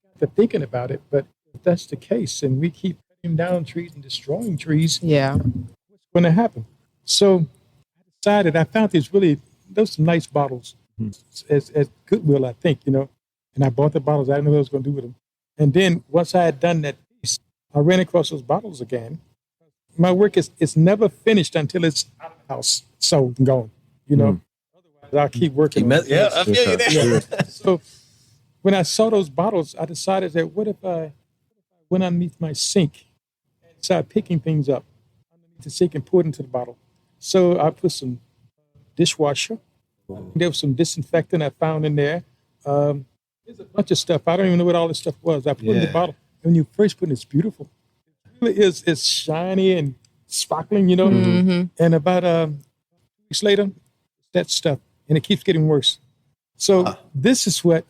I got to thinking about it, but if that's the case, and we keep cutting down trees and destroying trees, what's going to happen? So I decided, I found those some nice bottles at Goodwill, I think, you know. And I bought the bottles. I didn't know what I was going to do with them. And then once I had done that piece, I ran across those bottles again. My work is never finished until it's out of the house, sold and gone, you know. Otherwise, I'll keep working. I feel you there. So when I saw those bottles, I decided that what if I went underneath my sink and started picking things up underneath the sink and poured into the bottle. So I put some dishwasher. There was some disinfectant I found in there. There's a bunch of stuff. I don't even know what all this stuff was. I put it in the bottle. And when you first put it, it's beautiful. It really is. It's shiny and sparkling, you know. And about 2 weeks later, that stuff. And it keeps getting worse. So this is what.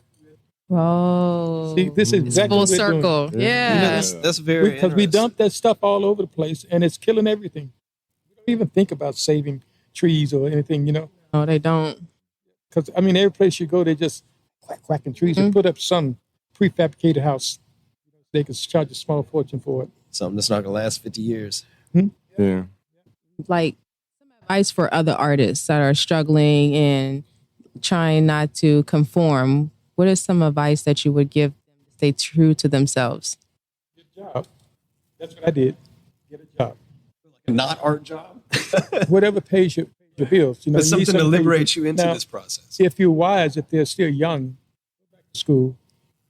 Whoa. See, this is exactly full what we're circle. doing. Yeah. You know, that's very Because we dump that stuff all over the place, and it's killing everything. We don't even think about saving trees or anything, you know. No, they don't. Because, I mean, every place you go, they just quacking trees and put up some prefabricated house. They can charge a small fortune for it. Something that's not going to last 50 years. Yeah. Like some advice for other artists that are struggling and trying not to conform. What is some advice that you would give them to stay true to themselves? Get a job. That's what I did. Get a job. Not art job. Whatever pays your bills. You know, But something to liberate you into this process. If you're wise, if they're still young, go back to school,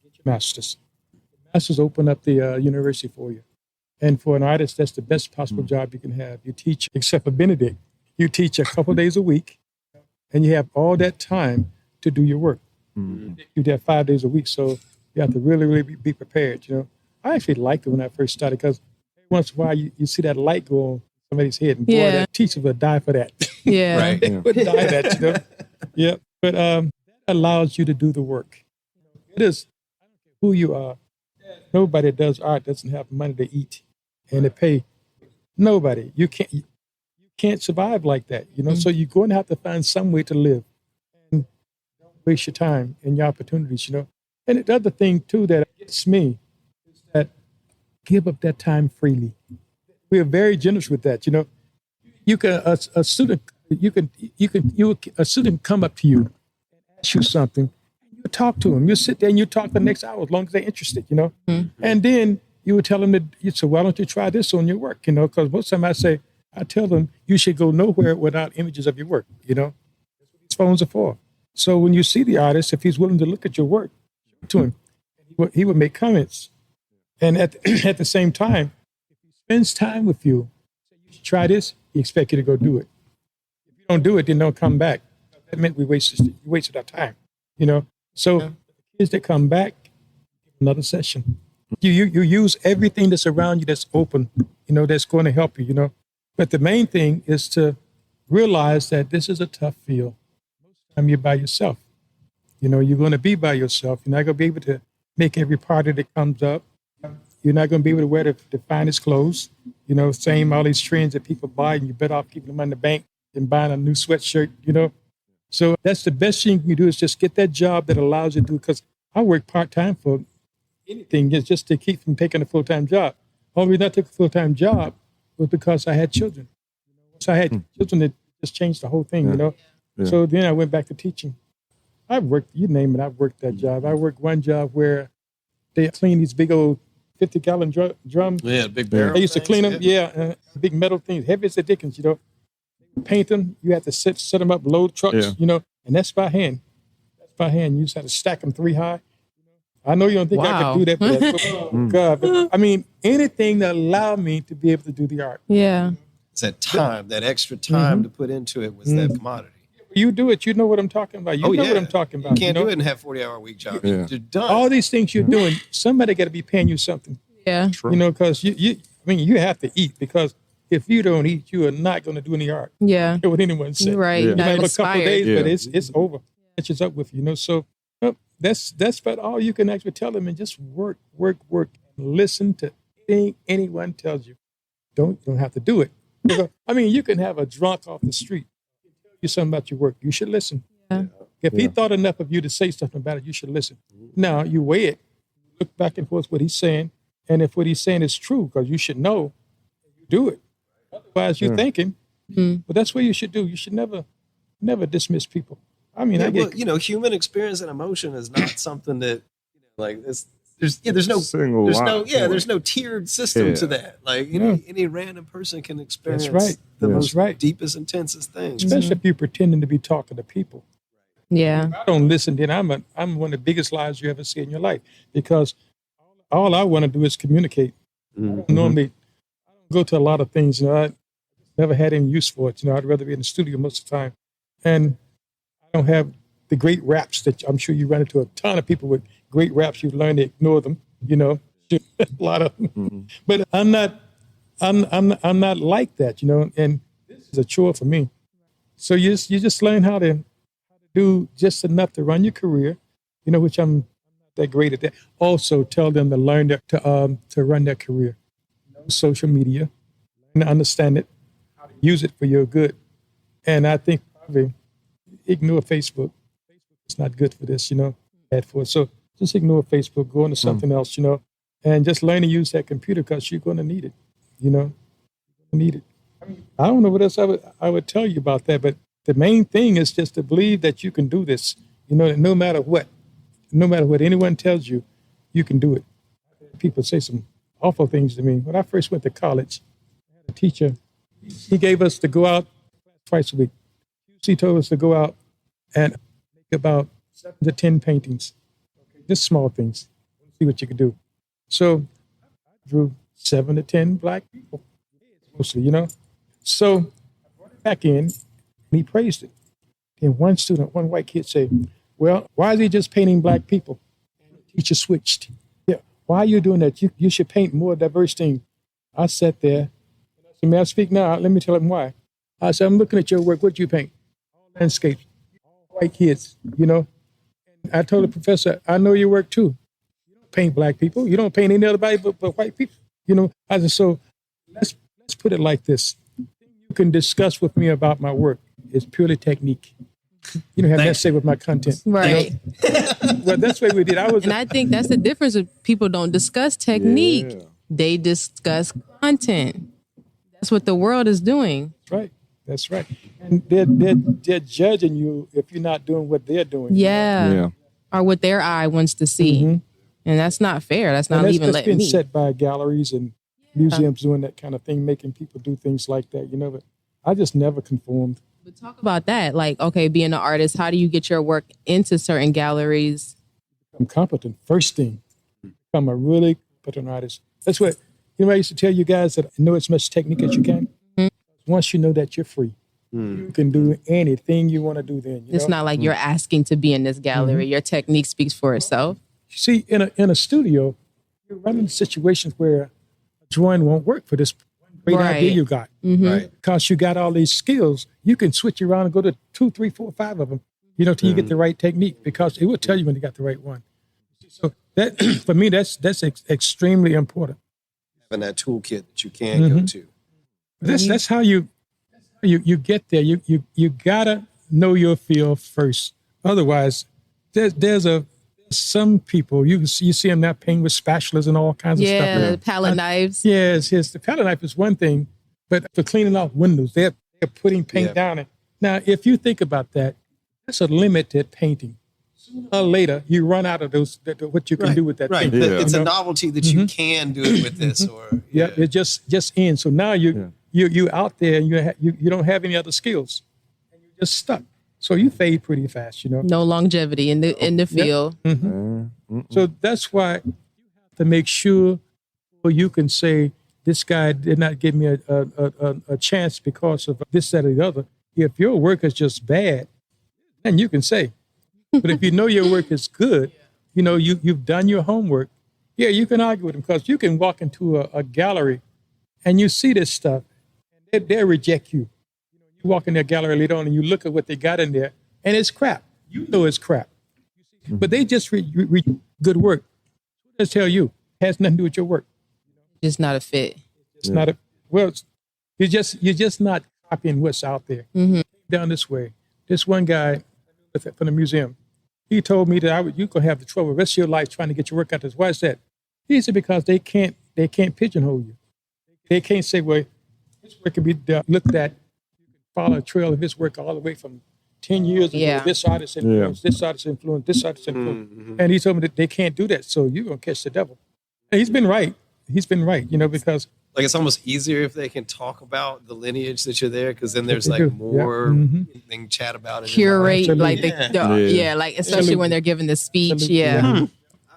get your master's. The master's open up the university for you. And for an artist, that's the best possible job you can have. You teach, except for Benedict, you teach a couple days a week, and you have all that time to do your work. You have 5 days a week, so you have to really be prepared. You know, I actually liked it when I first started because every once in a while you see that light go on somebody's head, and boy, that teacher would die for that. Yeah, Right. They would die that, you know. Yeah, but that allows you to do the work. It is, I don't care who you are. Nobody that does art doesn't have money to eat and to pay. Nobody. You can't survive like that, you know. So you're going to have to find some way to live, and don't waste your time and your opportunities, you know. And the other thing too that gets me is that give up that time freely. We are very generous with that, you know. You can a student come up to you and ask you something. You talk to them. You sit there and you talk the next hour as long as they're interested, you know. And then you would tell them that you say, "Why don't you try this on your work?" You know, because most of the time I tell them you should go nowhere without images of your work. You know, that's what these phones are for. So when you see the artist, if he's willing to look at your work, show it to him. He would make comments, and at the same time, if he spends time with you, say you should try this. He expects you to go do it. If you don't do it, then don't come back. That meant you wasted our time. You know. So the kids that come back, another session. You use everything that's around you that's open, you know, that's going to help you, you know. But the main thing is to realize that this is a tough field. Most of the time you're by yourself. You know, you're going to be by yourself. You're not going to be able to make every party that comes up. You're not going to be able to wear the finest clothes. You know, same all these trends that people buy, and you're better off keeping them in the bank than buying a new sweatshirt, you know. So that's the best thing you can do is just get that job that allows you to do, because I work part-time for anything just to keep from taking a full-time job. Only reason I took a full-time job was because I had children. So I had children that just changed the whole thing, you know. So then I went back to teaching. I've worked, you name it, I've worked that job. I worked one job where they clean these big old 50-gallon drums. Yeah, big barrel. I used to clean them, big metal things, heavy as the dickens, you know. Paint them, you have to set them up, load trucks, you know, and that's by hand. That's by hand. You just have to stack them 3 high. I know you don't think I could do that, but God, but, I mean, anything that allowed me to be able to do the art. Yeah. It's that time, that extra time to put into it was that commodity. You do it, you know what I'm talking about. You know what I'm talking about. You can't know? do it and have 40-hour-week jobs. Yeah. You're done. All these things you're doing, somebody got to be paying you something. Yeah. True. You know, because you have to eat, because if you don't eat, you are not going to do any art. Yeah. I don't care what anyone says. Right. You might have a couple Inspired. of days, but it's over. Catches up with you, you know. So that's about all you can actually tell them, and just work. Listen to anything anyone tells you. Don't have to do it. Because, I mean, you can have a drunk off the street tell you something about your work. You should listen. Yeah. If he thought enough of you to say something about it, you should listen. Now, you weigh it, look back and forth what he's saying, and if what he's saying is true, because you should know, you do it. Otherwise, you're thinking. But that's what you should do. You should never dismiss people. I mean, human experience and emotion is not something that, like this. There's no tiered system to that. Like any random person can experience the most deepest, intensest things. Especially if you're pretending to be talking to people. Yeah. If I don't listen, then I'm one of the biggest lies you ever see in your life, because all I want to do is communicate. I don't go to a lot of things. You know, I never had any use for it. You know, I'd rather be in the studio most of the time, and I don't have the great raps that I'm sure you run into a ton of people with great raps. You learn to ignore them. You know, a lot of them. But I'm not like that. You know, and this is a chore for me. So you just learn how to do just enough to run your career. You know, which I'm not that great at that. Also, tell them to learn to run their career. Social media, and understand it, how to use it for your good. And I think probably ignore Facebook. Facebook is not good for this, you know, bad for it. So just ignore Facebook, go into something else, and just learn to use that computer because you're going to need it, need it. I don't know what else I would tell you about that, but the main thing is just to believe that you can do this, that no matter what anyone tells you, you can do it. People say some awful things to me. When I first went to college, I had a teacher. He gave us to go out twice a week. He told us to go out and make about 7 to 10 paintings, just small things, see what you could do. So I drew 7 to 10 black people, mostly, So I brought it back in, and he praised it. And one white kid said, well, why is he just painting black people? And the teacher switched. Yeah, why are you doing that? You should paint more diverse things. I sat there. I said, may I speak now? Let me tell him why. I said, I'm looking at your work. What do you paint? All landscapes, all white kids, And I told the professor, I know your work too. You don't paint black people. You don't paint any other body but white people. I said, so let's put it like this. You can discuss with me about my work. It's purely technique. You don't have nothing to say with my content. Right. Well, that's what we did. I think that's the difference. People don't discuss technique. Yeah. They discuss content. That's what the world is doing. That's right. And they're judging you if you're not doing what they're doing. Yeah. Or what their eye wants to see. Mm-hmm. And that's not fair. That's not even letting me. That's been set by galleries and museums doing that kind of thing, making people do things like that, But I just never conformed. But talk about that. Like, okay, being an artist, how do you get your work into certain galleries? Become competent. First thing, become a really competent artist. That's what, I used to tell you guys that know as much technique as you can. Mm-hmm. Once you know that you're free, you can do anything you want to do then. It's not like you're asking to be in this gallery. Mm-hmm. Your technique speaks for itself. You see, in a studio, you're running situations where a drawing won't work for this great idea you got. Mm-hmm. Right? Because you got all these skills, you can switch around and go to 2, 3, 4, 5 of them, till you get the right technique, because it will tell you when you got the right one. So that, for me, that's extremely important. Having that toolkit that you can go to. That's how you get there. You gotta know your field first. Otherwise, there's some people you see them now painting with spatulas and all kinds of stuff. Yeah, palette knives. Yes. The palette knife is one thing, but for cleaning off windows, they're putting paint down it. Now, if you think about that, that's a limited painting. Sooner or later, you run out of those. What you can do with that paint. Yeah. It's a novelty that you can do it with this, or it just ends. So now you out there and you don't have any other skills, and you're just stuck. So you fade pretty fast, No longevity in the field. Yep. Mm-hmm. So that's why you have to make sure you can say, this guy did not give me a chance because of this, that, or the other. If your work is just bad, then you can say. But if you know your work is good, you've done your homework, you can argue with them, because you can walk into a gallery and you see this stuff, and they'll reject you. You walk in their gallery later on and you look at what they got in there, and it's crap. You know it's crap. But they just read good work. What does it tell you? It has nothing to do with your work. It's not a fit. It's not a, well, you're just not copying what's out there. Mm-hmm. Down this way. This one guy from the museum, he told me that you're going to have the trouble the rest of your life trying to get your work out this. Why is that? He said, because they can't pigeonhole you. They can't say, well, his work can be looked at. You can follow a trail of his work all the way from 10 years ago. This artist influenced, this artist influenced, this artist influenced. Mm-hmm. And he told me that they can't do that, so you're going to catch the devil. And he's been right. Because... Like, it's almost easier if they can talk about the lineage that you're there, because then there's like more they can chat about it. Curate, like like especially when they're giving the speech. I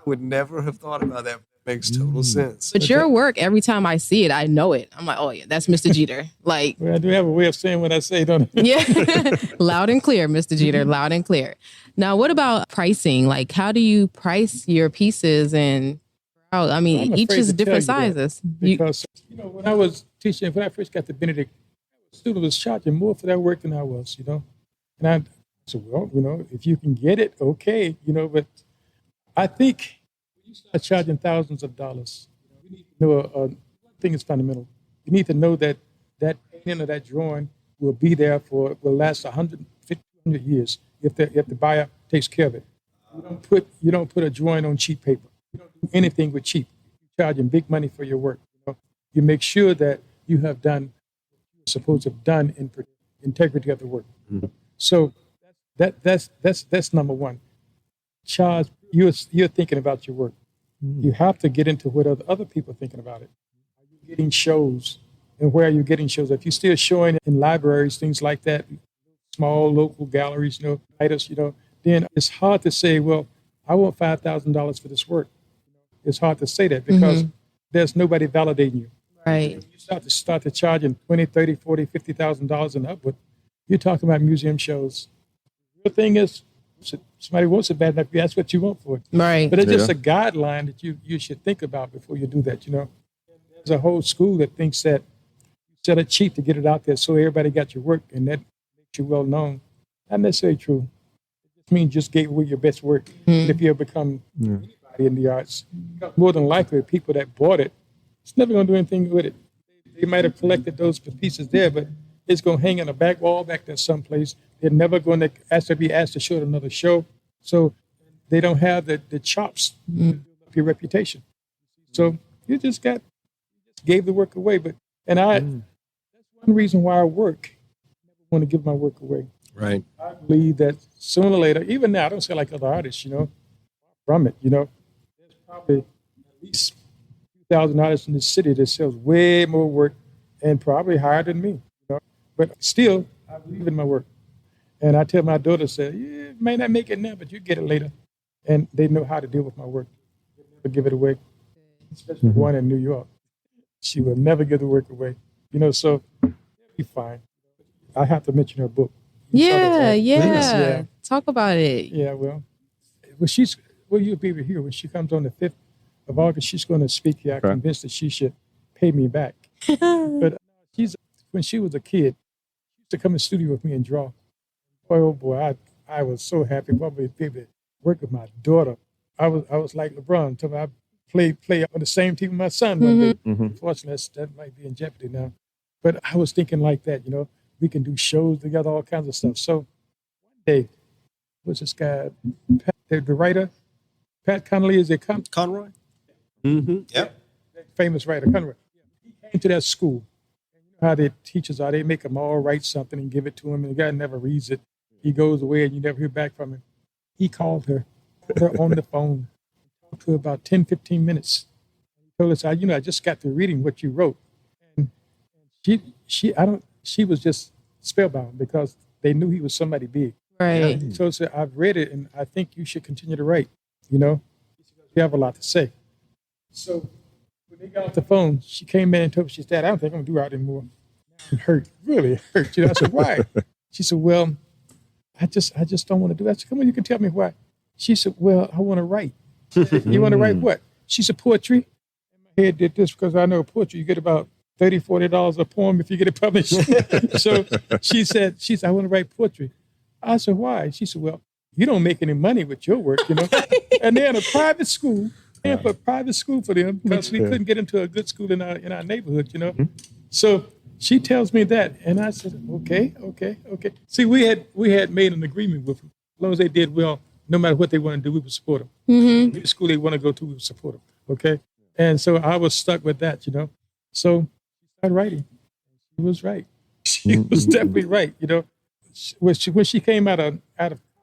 would never have thought about that. Makes total sense. But your work, every time I see it, I know it. I'm like, oh yeah, that's Mr. Jeter. Like, well, I do have a way of saying what I say, don't I? Yeah, loud and clear, Mr. Jeter, loud and clear. Now, what about pricing? Like, how do you price your pieces? And I mean, each is different sizes. Because when I was teaching, when I first got to Benedict, the student was charging more for that work than I was. And I said, well, if you can get it, okay, but I think. You start charging thousands of dollars. You need to know one thing is fundamental. You need to know that painting or that drawing will last 150 years if the buyer takes care of it. You don't put a drawing on cheap paper. You don't do anything with cheap. You're charging big money for your work. You make sure that you have done what you're supposed to have done in integrity of the work. Mm-hmm. So that's number one. Charge. You're thinking about your work. Mm-hmm. You have to get into what other people are thinking about it. Are you getting shows? And where are you getting shows? If you're still showing in libraries, things like that, small local galleries, writers, then it's hard to say, well, I want $5,000 for this work. It's hard to say that because there's nobody validating you. Right. If you start to charging $20,000, $30,000, $40,000, $50,000 and upward, you're talking about museum shows. The thing is, somebody wants it bad enough, that's what you want for it. Right. But it's just a guideline that you should think about before you do that, There's a whole school that thinks that you sell it cheap to get it out there so everybody got your work and that makes you well known. Not necessarily true. It just means just gave away your best work. And if you ever become anybody in the arts, more than likely people that bought it, it's never going to do anything with it. They might have collected those pieces there, but it's going to hang in a back wall back there someplace. They're never going to be asked to show at another show. So they don't have the chops to build up your reputation. So you just gave the work away. That's one reason why I work. I never want to give my work away. Right. I believe that sooner or later, even now, I don't say like other artists, from it, there's probably at least 2,000 artists in this city that sells way more work and probably higher than me, But still, I believe in my work. And I tell my daughter, you may not make it now, but you get it later. And they know how to deal with my work. They never give it away, especially one in New York. She will never give the work away. So it'll be fine. I have to mention her book. Yeah. Talk about it. Yeah, well, you'll be able to hear when she comes on the 5th of August, she's going to speak here. I'm convinced that she should pay me back. But when she was a kid, she used to come in the studio with me and draw. Oh boy, I was so happy. Probably be able to work with my daughter. I was like LeBron. Told me I play on the same team with my son one day. Unfortunately, that might be in jeopardy now. But I was thinking like that, we can do shows together, all kinds of stuff. So one day, what's this guy, the writer, Pat Connolly, is it Conroy? Mm-hmm. Yep. Famous writer, Conroy. He came to that school. And you know how the teachers are. They make them all write something and give it to him, and the guy never reads it. He goes away, and you never hear back from him. He called her on the phone, talked to her about 10, 15 minutes. He told us, I just got through reading what you wrote. And she was just spellbound because they knew he was somebody big. Right. So I've read it, and I think you should continue to write, You have a lot to say. So when they got off the phone, she came in and told me, she said, I don't think I'm going to do art anymore. It hurt, really hurt. I said, why? She said, well, I just don't want to do that. I said, come on, you can tell me why. She said, well, I want to write. You want to write what? She said, poetry. And my head did this because I know poetry, you get about $30, $40 a poem if you get it published. So she said, I want to write poetry. I said, why? She said, well, you don't make any money with your work, And they're in a private school, and for a private school for them because we couldn't get into a good school in our neighborhood, So she tells me that, and I said, okay. See, we had made an agreement with them. As long as they did well, no matter what they want to do, we would support them. The school they want to go to, we would support them. Okay, and so I was stuck with that, So she started writing. She was right. She was definitely right. When she came out of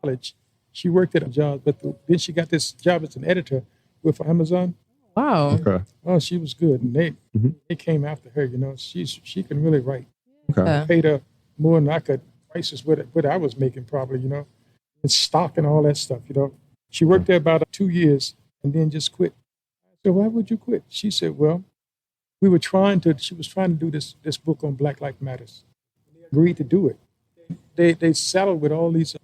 college, she worked at a job, but then she got this job as an editor with Amazon. Wow. Okay. Oh, she was good, and they came after her. She can really write. Okay. I paid her more than I could prices what I was making probably. And stock and all that stuff. She worked there about 2 years and then just quit. I said, why would you quit? She said, well, she was trying to do this book on Black Lives Matters. They agreed to do it. They settled with all these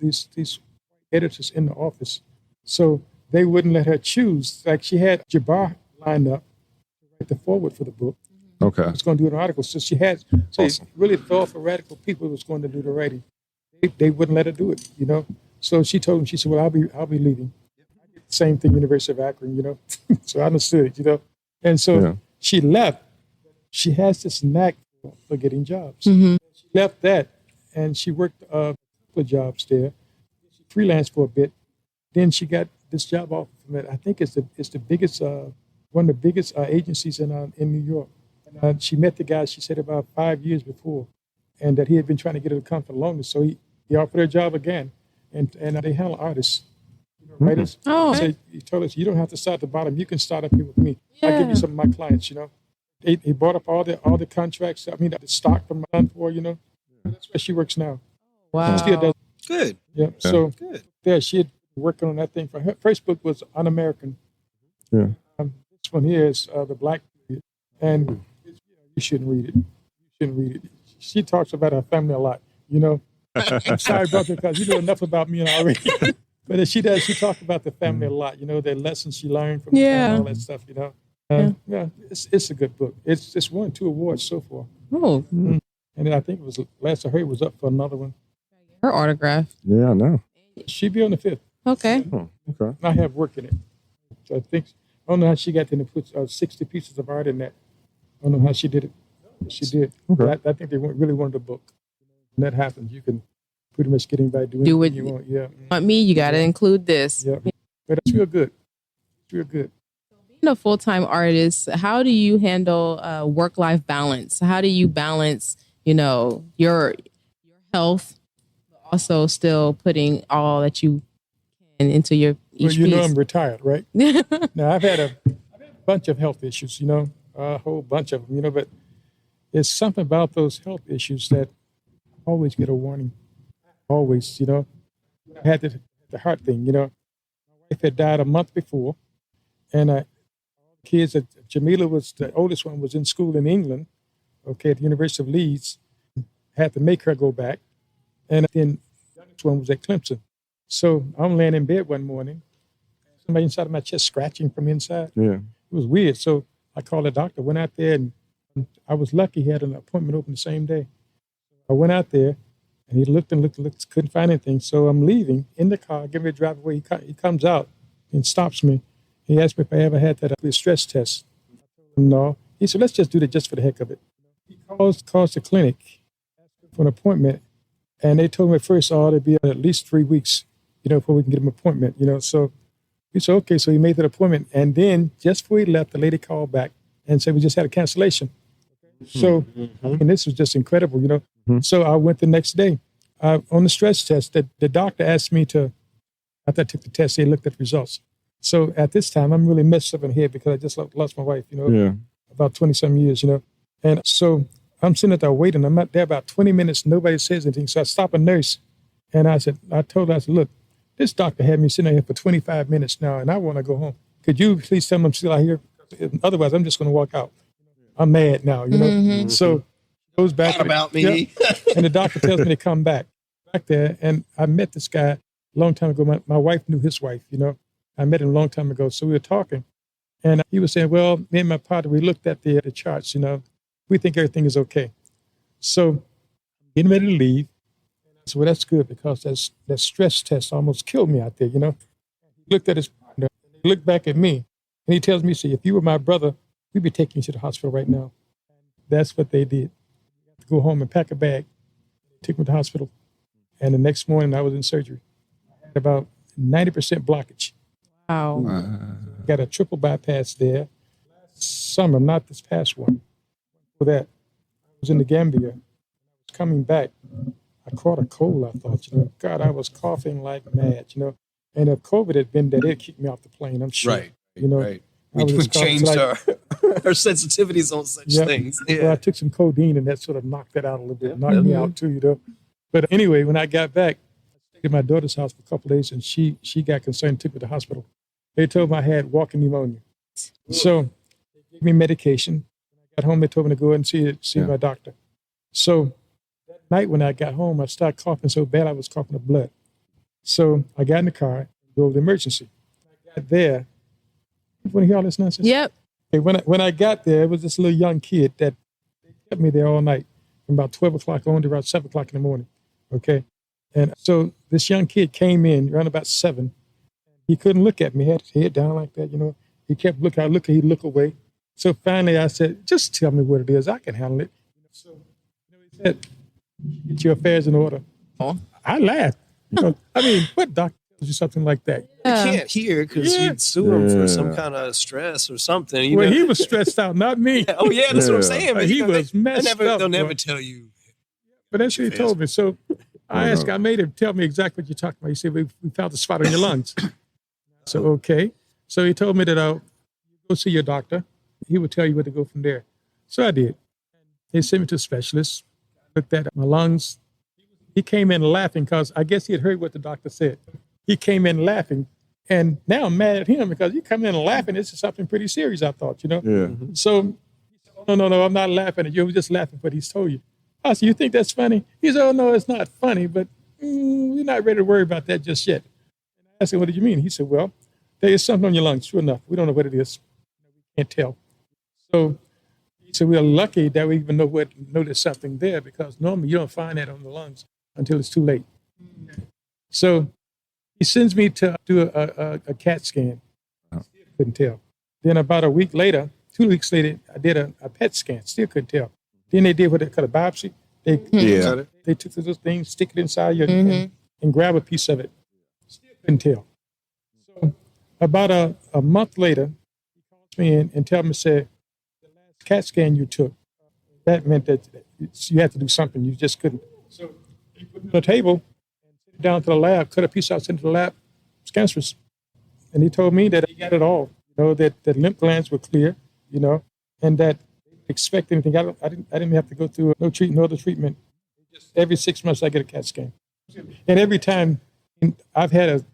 editors in the office, so they wouldn't let her choose. Like she had Jabbar lined up to write the foreword for the book. Okay. Was going to do an article, so she had really thoughtful, radical people who was going to do the writing. They wouldn't let her do it, So she told them, she said, well, I'll be leaving. Same thing, University of Akron, So I understood it, And so she left. She has this knack for getting jobs. She left that, and she worked a couple of jobs there. She freelanced for a bit. Then she got this job offer from it. I think it's the biggest one of the biggest agencies in New York. And, she met the guy. She said about 5 years before, and that he had been trying to get her to come for the longest. So he offered her a job again, and they handle artists, writers. Oh, So he told us, you don't have to start at the bottom. You can start up here with me. I'll give you some of my clients. He bought up all the contracts. I mean, the stock from my for. That's where she works now. wow. She still does. Good. Yeah. So Good. yeah, she had been working on that thing. For her first book was Un-American. Yeah. This one here is the Black period, and you shouldn't read it. You shouldn't read it. She talks about her family a lot. I'm sorry, brother, because you know enough about me already. But she does. She talks about the family a lot. The lessons she learned from the family, all that stuff. Yeah, it's a good book. It's won 2 awards so far. Oh, And then I think it was last I heard it was up for another one. her autograph. Yeah, I know. She'll be on the 5th. Okay. Oh, okay. I have work in it. So I don't know how she got to put 60 pieces of art in that. I don't know how she did it. She did. Okay. I think they really wanted a book. When that happens, you can pretty much get anybody to Do anything what you want. Yeah. Want me? You got to include this. Yeah. But it's real good. It's real good. Being a full-time artist, how do you handle work-life balance? How do you balance, your health, but also still putting all that you can into your each Well, piece? I'm retired, right? Now, I've had a bunch of health issues, a whole bunch of them, but there's something about those health issues that I always get a warning. Always, I had the heart thing, My wife had died a month before, and kids, Jamila was the oldest one, was in school in England, at the University of Leeds. Had to make her go back. And then the youngest one was at Clemson. So I'm laying in bed one morning, somebody inside of my chest scratching from inside. Yeah. It was weird. So I called the doctor, went out there, and I was lucky he had an appointment open the same day. I went out there, and he looked, couldn't find anything. So I'm leaving in the car, getting ready to drive away. He comes out and stops me. He asked me if I ever had that stress test. I told him no. He said, let's just do that just for the heck of it. He calls the clinic for an appointment, and they told me at first, it'd be at least 3 weeks, before we can get him an appointment, So he said, okay, so he made that appointment. And then just before he left, the lady called back and said, we just had a cancellation. So, and this was just incredible, So I went the next day. On the stress test, the doctor asked me after I took the test, they looked at the results. So at this time, I'm really messed up in the head because I just lost my wife, about 20-some years, And so I'm sitting there waiting. I'm out there about 20 minutes. Nobody says anything. So I stop a nurse, and I told her, look, this doctor had me sitting here for 25 minutes now, and I want to go home. Could you please tell me I'm still out here? Otherwise, I'm just going to walk out. I'm mad now, So goes back. What about me? And the doctor tells me to come back there. And I met this guy a long time ago. My wife knew his wife, I met him a long time ago. So we were talking, and he was saying, well, me and my partner, we looked at the charts, we think everything is okay. So I'm getting ready to leave. So well, that's good because that stress test almost killed me out there, He looked at his partner, and he looked back at me, and he tells me, if you were my brother, we'd be taking you to the hospital right now. That's what they did. To go home and pack a bag. They took me to the hospital. And the next morning, I was in surgery. I had about 90% blockage. Wow. Got a triple bypass there. Last summer, not this past one. For that, I was in the Gambia. I was coming back. I caught a cold, I thought, God, I was coughing like mad, And if COVID had been there, they'd kick me off the plane, I'm sure. Right. Right. We changed our sensitivities on such things. Yeah. Well, I took some codeine, and that sort of knocked that out a little bit, knocked me out too, But anyway, when I got back, I stayed at my daughter's house for a couple of days, and she got concerned, took me to the hospital. They told me I had walking pneumonia. So they gave me medication. When I got home, they told me to go and see my doctor. So that night when I got home, I started coughing so bad I was coughing up blood. So I got in the car and drove to emergency. I got there. You want to hear all this nonsense? Yep. Okay, when I got there, it was this little young kid that kept me there all night from about 12 o'clock on to about 7 o'clock in the morning. Okay. And so this young kid came in around about 7. He couldn't look at me. He had his head down like that, He kept looking. He'd look away. So finally I said, just tell me what it is. I can handle it. So he said, get your affairs in order. Oh. I laughed. What doctor something like that. You can't hear because you'd sue him for some kind of stress or something. You Well, know? he was stressed out, not me. Oh, yeah, that's what I'm saying. Man. He was messed up. They'll never tell you. But that's what he told me. So I made him tell me exactly what you're talking about. He said, we found the spot on your lungs. So, okay. So he told me that I'll go see your doctor. He would tell you where to go from there. So I did. They sent me to a specialist, looked at my lungs. He came in laughing because I guess he had heard what the doctor said. He came in laughing. And now I'm mad at him because you come in laughing. This is something pretty serious, I thought, you know? Yeah. So he said, no, I'm not laughing at you. I'm just laughing at what he's told you. I said, you think that's funny? He said, oh, no, it's not funny, but we're not ready to worry about that just yet. And I said, what do you mean? He said, well, there is something on your lungs. Sure enough, we don't know what it is. We can't tell. So he said, we're lucky that we even know there's something there because normally you don't find that on the lungs until it's too late. So he sends me to do a CAT scan. Still couldn't tell. Then about a week later, 2 weeks later, I did a PET scan. Still couldn't tell. Then they did what they call a biopsy. They took those things, stick it inside you, and grab a piece of it. Still couldn't tell. So about a month later, he calls me in and tells me, said, the last CAT scan you took, that meant that you had to do something. You just couldn't. So he put me on a table and sent it down to the lab, cut a piece out, sent it to the lab. It's cancerous. And he told me that he got it all. You know, that lymph glands were clear, you know, and that expect anything. I didn't have to go through no other treatment. Just every 6 months I get a CAT scan. And every time I've had a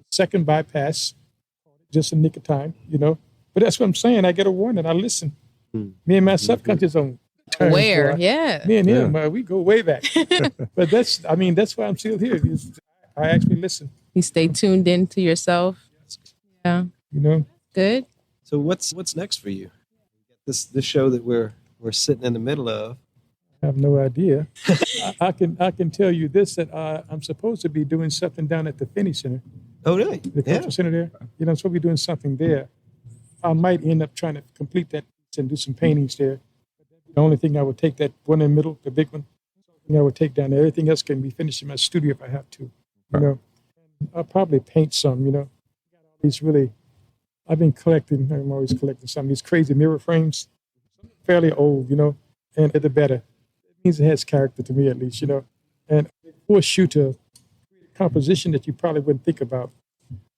second bypass, just a nick of time, you know. But that's what I'm saying. I get a warning. I listen. Me and my subconscious on terms. Where? Yeah. Me and him, we go way back. But that's why I'm still here. I actually listen. You stay tuned in to yourself. Yeah. You know. Good. So what's next for you? This show that we're sitting in the middle of. I have no idea. I can tell you this, that I'm supposed to be doing something down at the Finney Center. Oh, really? The cultural center there. You know, I'm supposed to be doing something there. I might end up trying to complete that and do some paintings there. The only thing I would take, that one in the middle, the big one, I would take down there. Everything else can be finished in my studio if I have to. You know, I'll probably paint some, you know. These really, I've been collecting, I'm always collecting some of these crazy mirror frames. Fairly old, you know, and the better. It means it has character to me, at least, you know. And it forces you to create a composition that you probably wouldn't think about.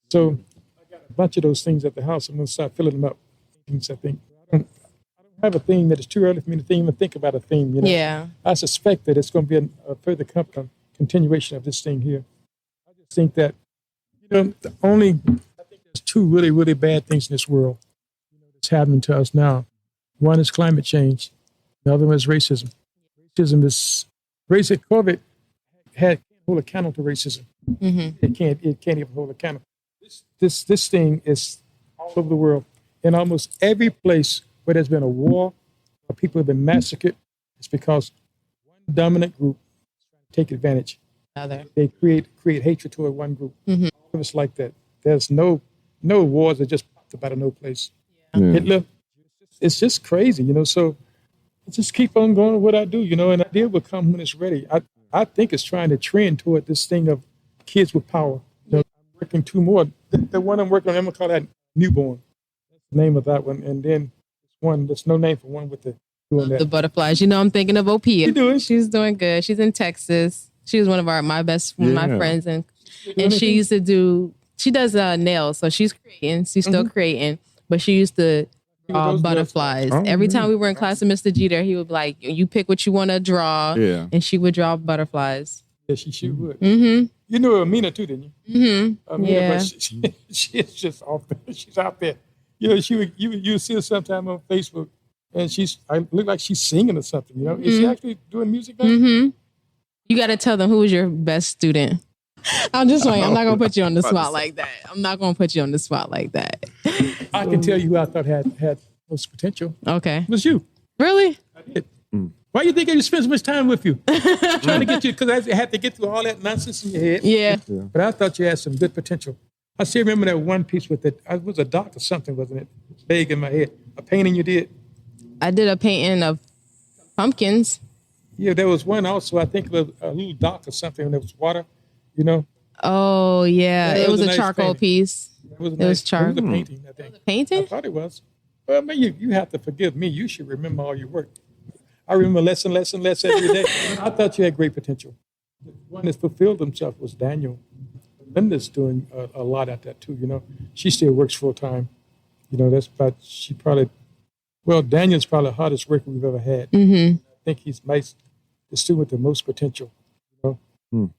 So I got a bunch of those things at the house. I'm going to start filling them up. Things I think. I don't have a theme that is too early for me to even think about a theme, you know. Yeah. I suspect that it's going to be a further continuation of this thing here. I just think that, you know, I think there's two really, really bad things in this world, you know, that's happening to us now. One is climate change. The other one is racism. COVID can't hold accountable to racism. It can't even hold accountable. This thing is all over the world. In almost every place where there's been a war or people have been massacred, it's because one dominant group is trying to take advantage. They create hatred toward one group. All of it's like that. There's no wars that just popped up out of no place. Hitler, it's just crazy, you know. So I just keep on going with what I do, you know, and idea will come when it's ready. I think it's trying to trend toward this thing of kids with power. You know, I'm working two more. The one I'm working on, I'm going to call that Newborn. That's the name of that one. And then there's no name for one with the butterflies. You know, I'm thinking of Opia. How you doing? She's doing good. She's in Texas. She was one of my friends. And she does nails. So she's creating. She's still creating. But she used to draw butterflies. Every time we were in class with Mr. Jeter, he would be like, you pick what you want to draw. Yeah. And she would draw butterflies. Yeah, she would. You knew Amina too, didn't you? Amina, yeah. She's just off there. She's out there. You know, you see her sometime on Facebook, and I look like she's singing or something. You know, is she actually doing music now? You got to tell them who was your best student. I'm just saying, I'm not going to put you on the spot like that. I can tell you who I thought had most potential. Okay. It was you. Really? I did. Why do you think I spend so much time with you? Trying to get you, because I had to get through all that nonsense in your head. Yeah. But I thought you had some good potential. I still remember that one piece with it. It was a doc or something, wasn't it? It was vague in my head. A painting you did. I did a painting of pumpkins. Yeah, there was one also, I think it was a little dock or something, and there was water, you know. Oh, yeah. Yeah, It was a nice charcoal painting. piece. It was, It was It was a charcoal. painting, I think. I Painting? thought it was. Well, man, you have to forgive me. You should remember all your work. I remember lesson every day. I thought you had great potential. The one that fulfilled himself was Daniel. Linda's doing a lot at that too, you know. She still works full time. You know, Daniel's probably the hardest worker we've ever had. Mm-hmm. I think he's the student with the most potential, you know.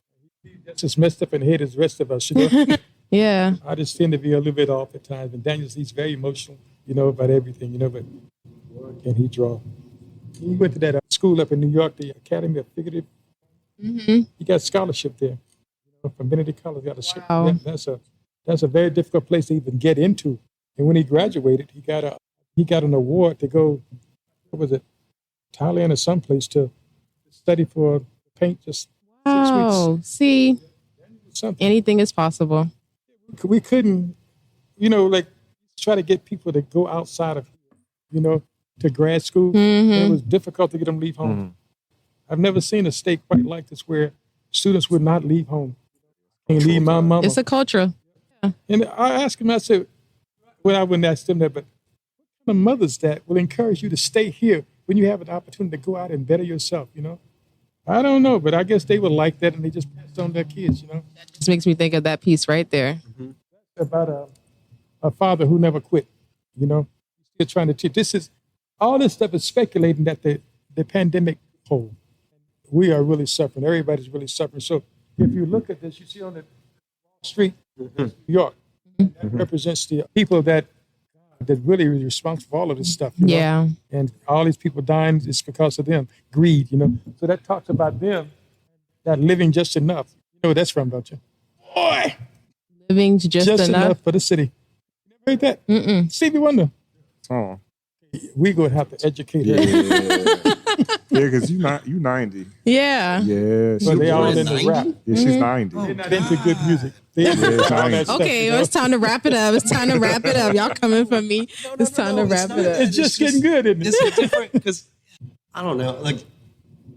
He's just as messed up in the head as the rest of us, you know. Yeah. I just tend to be a little bit off at times. And he's very emotional, you know, about everything, you know, but can he draw? He went to that school up in New York, the Academy of Figurative. Mm-hmm. He got a scholarship there, you know, from Benedict College. Wow. That's a very difficult place to even get into. And when he graduated, he got an award to go, what was it, Thailand or someplace to study for paint just 6 weeks. Oh, see, Something. anything is possible. We couldn't, you know, like try to get people to go outside of, you know, to grad school. Mm-hmm. It was difficult to get them to leave home. Mm-hmm. I've never seen a state quite like this where students would not leave home. Can't leave my mama. It's a culture. And I asked him, I said, well, I wouldn't ask them that, but what kind of mothers that will encourage you to stay here when you have an opportunity to go out and better yourself, you know? I don't know, but I guess they would like that and they just passed on their kids, you know? This makes me think of that piece right there. Mm-hmm. About a father who never quit, you know? Still trying to teach. All this stuff is speculating that the pandemic hold. We are really suffering. Everybody's really suffering. So if you look at this, you see on the street, New York, that represents the people that really is responsible for all of this stuff. You know? Yeah. And all these people dying is because of them. Greed, you know. So that talks about them, that living just enough. You know where that's from, don't you? Boy! Living just enough. for the city. You never heard that? Mm-mm. Stevie Wonder. Oh. We gonna have to educate her. Yeah, because you 90. Yeah. Yeah, But they all into 90? rap. yeah, she's 90. They're not into good music. They into Yeah, all nice. that stuff, Okay, you know? well, it's time to wrap it up. It's time to wrap it up. Y'all coming for me. It's time to wrap it up. It's just getting good, isn't it? It's different because I don't know. Like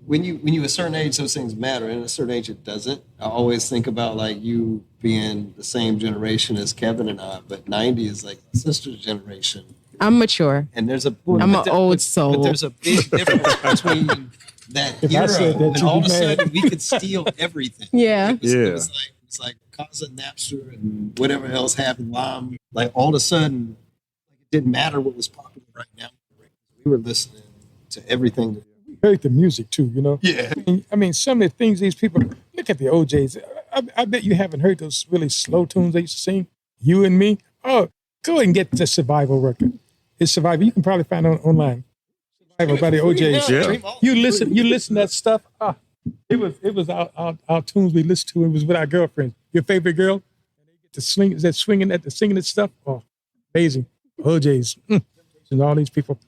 when you a certain age, those things matter, and at a certain age, it doesn't. I always think about like you being the same generation as Kevin and I, but 90 is like sister's generation. I'm mature. And there's a I'm an old soul. But there's a big difference between that If I era said that, and you'd all be of a mad. sudden we could steal everything. Yeah. It was like causing Napster and whatever else happened. Like all of a sudden, it didn't matter what was popular right now. We were listening to everything. Heard the music too, you know. Yeah. I mean, some of the things these people look at the OJs. I bet you haven't heard those really slow tunes they used to sing. You and Me. Oh, go and get the Survival record. It's Survival. You can probably find it online. Survival by the OJs. Yeah. You listen to that stuff. It was our tunes we listened to. It was with our girlfriends. Your favorite girl, and they get to singing that stuff. Oh, amazing. OJs and all these people.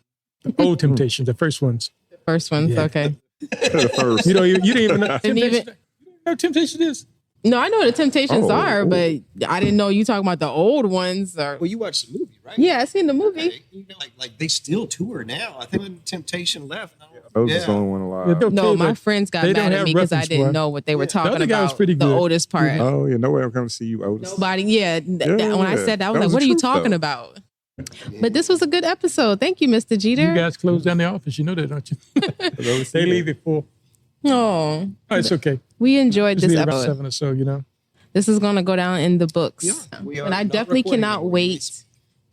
The old Temptations, the first ones. First ones. Yeah. Okay. The first. You didn't even know Didn't even- Temptation. You know what Temptation is? No, I know what the Temptations Oh. are, but I didn't know you talking about the old ones. Or Well, you watched the movie, right? yeah, I seen the movie. You know, like they still tour now. I think when Temptation left. I was the only one alive. they'll tell No, you my that friends got they don't mad at have me because I reference didn't for it. know what they were talking other guy was about. pretty The good. oldest part. Oh, yeah, nobody will come see you, Otis. Nobody, when I said that, I was That like, was what the are you truth, talking though. about? But this was a good episode. Thank you, Mr. Jeter. You guys close down the office. You know that, don't you? They leave it full. Oh, Oh, it's okay. we enjoyed Just this leave around episode. 7 or so, you know. This is going to go down in the books. Yeah, we are And I not definitely recording cannot anymore. wait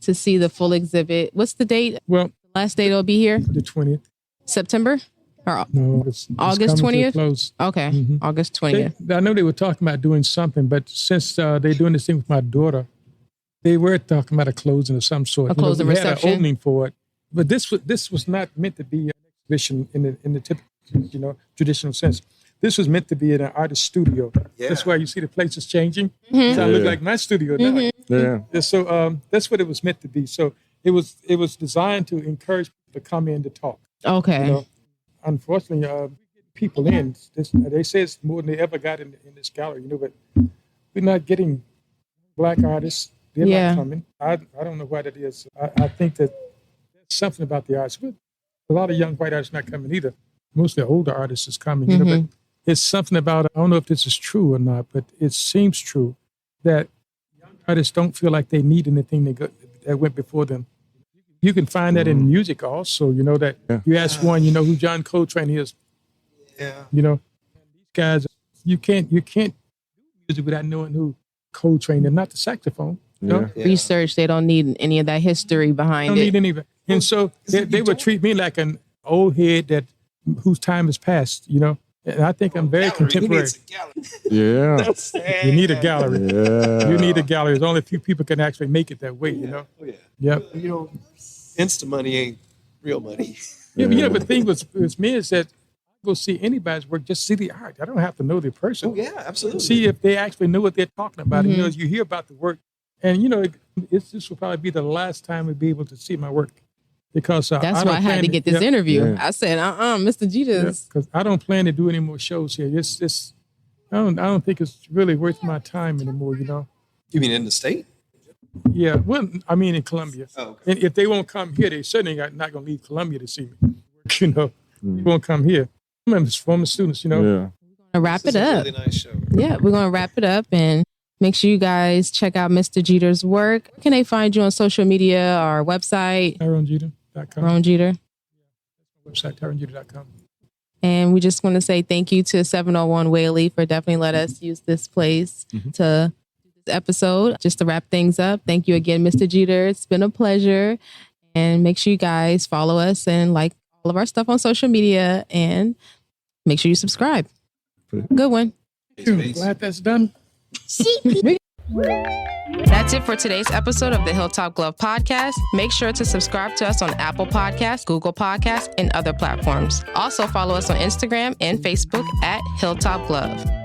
to see the full exhibit. What's the date? Well, Last date it'll be here? the 20th. September? Or No, it's August coming to a 20th? close. okay, August 20th. I know they were talking about doing something, but since they're doing this thing with my daughter, they were talking about a closing of some sort. A closing we had reception? an opening for it, but this was not meant to be an exhibition in the typical, traditional sense. This was meant to be in an artist studio. Yeah. That's why you see the place is changing. Mm-hmm. So I look Yeah. like my studio now. Yeah. Yeah, so that's what it was meant to be. So it was designed to encourage people to come in to talk. Okay. You know, unfortunately, people in. They say it's more than they ever got in this gallery. You know, but we're not getting black artists. They're Yeah. not coming. I don't know why that is. I think that there's something about the arts. But a lot of young white artists not coming either. Mostly older artists is coming. You know, but it's something about, I don't know if this is true or not, but it seems true that young artists don't feel like they need anything that went before them. You can find that in music also, that you ask one, who John Coltrane is. Yeah. These guys, you can't do music without knowing who Coltrane is, not the saxophone. Yeah. Research, they don't need any of that history behind Don't it. need any of it. And so they would treat me like an old head whose time has passed, And I think I'm very contemporary. Yeah. You need a gallery. Yeah. You need a gallery. There's only a few people can actually make it that way, Oh, yeah. Yep. Instant money ain't real money. Yeah, but the thing with me is that I go see anybody's work, just see the art. I don't have to know the person. Oh, yeah, absolutely. See if they actually know what they're talking about. And, as you hear about the work, and, this will probably be the last time we'll be able to see my work. Because that's why I had to get this interview. Yeah. I said, Mr. Jeter's. Because I don't plan to do any more shows here. I don't think it's really worth my time anymore, You mean in the state? Yeah, well, I mean in Columbia. Oh, okay. And if they won't come here, they certainly not going to leave Columbia to see me. They won't come here. I'm former students, Yeah. We're going to wrap it up. Really nice show. Yeah, we're going to wrap it up and make sure you guys check out Mr. Jeter's work. Where can they find you on social media or website? TyroneJeter.com. Tyrone Jeter. Website, TyroneJeter.com. And we just want to say thank you to 701 Whaley for definitely let us use this place to this episode. Just to wrap things up, thank you again, Mr. Jeter. It's been a pleasure. And make sure you guys follow us and like all of our stuff on social media and make sure you subscribe. Good one. Glad that's done. That's it for today's episode of the Hilltop Glove Podcast. Make sure to subscribe to us on Apple Podcasts, Google Podcasts, and other platforms. Also follow us on Instagram and Facebook at Hilltop Glove.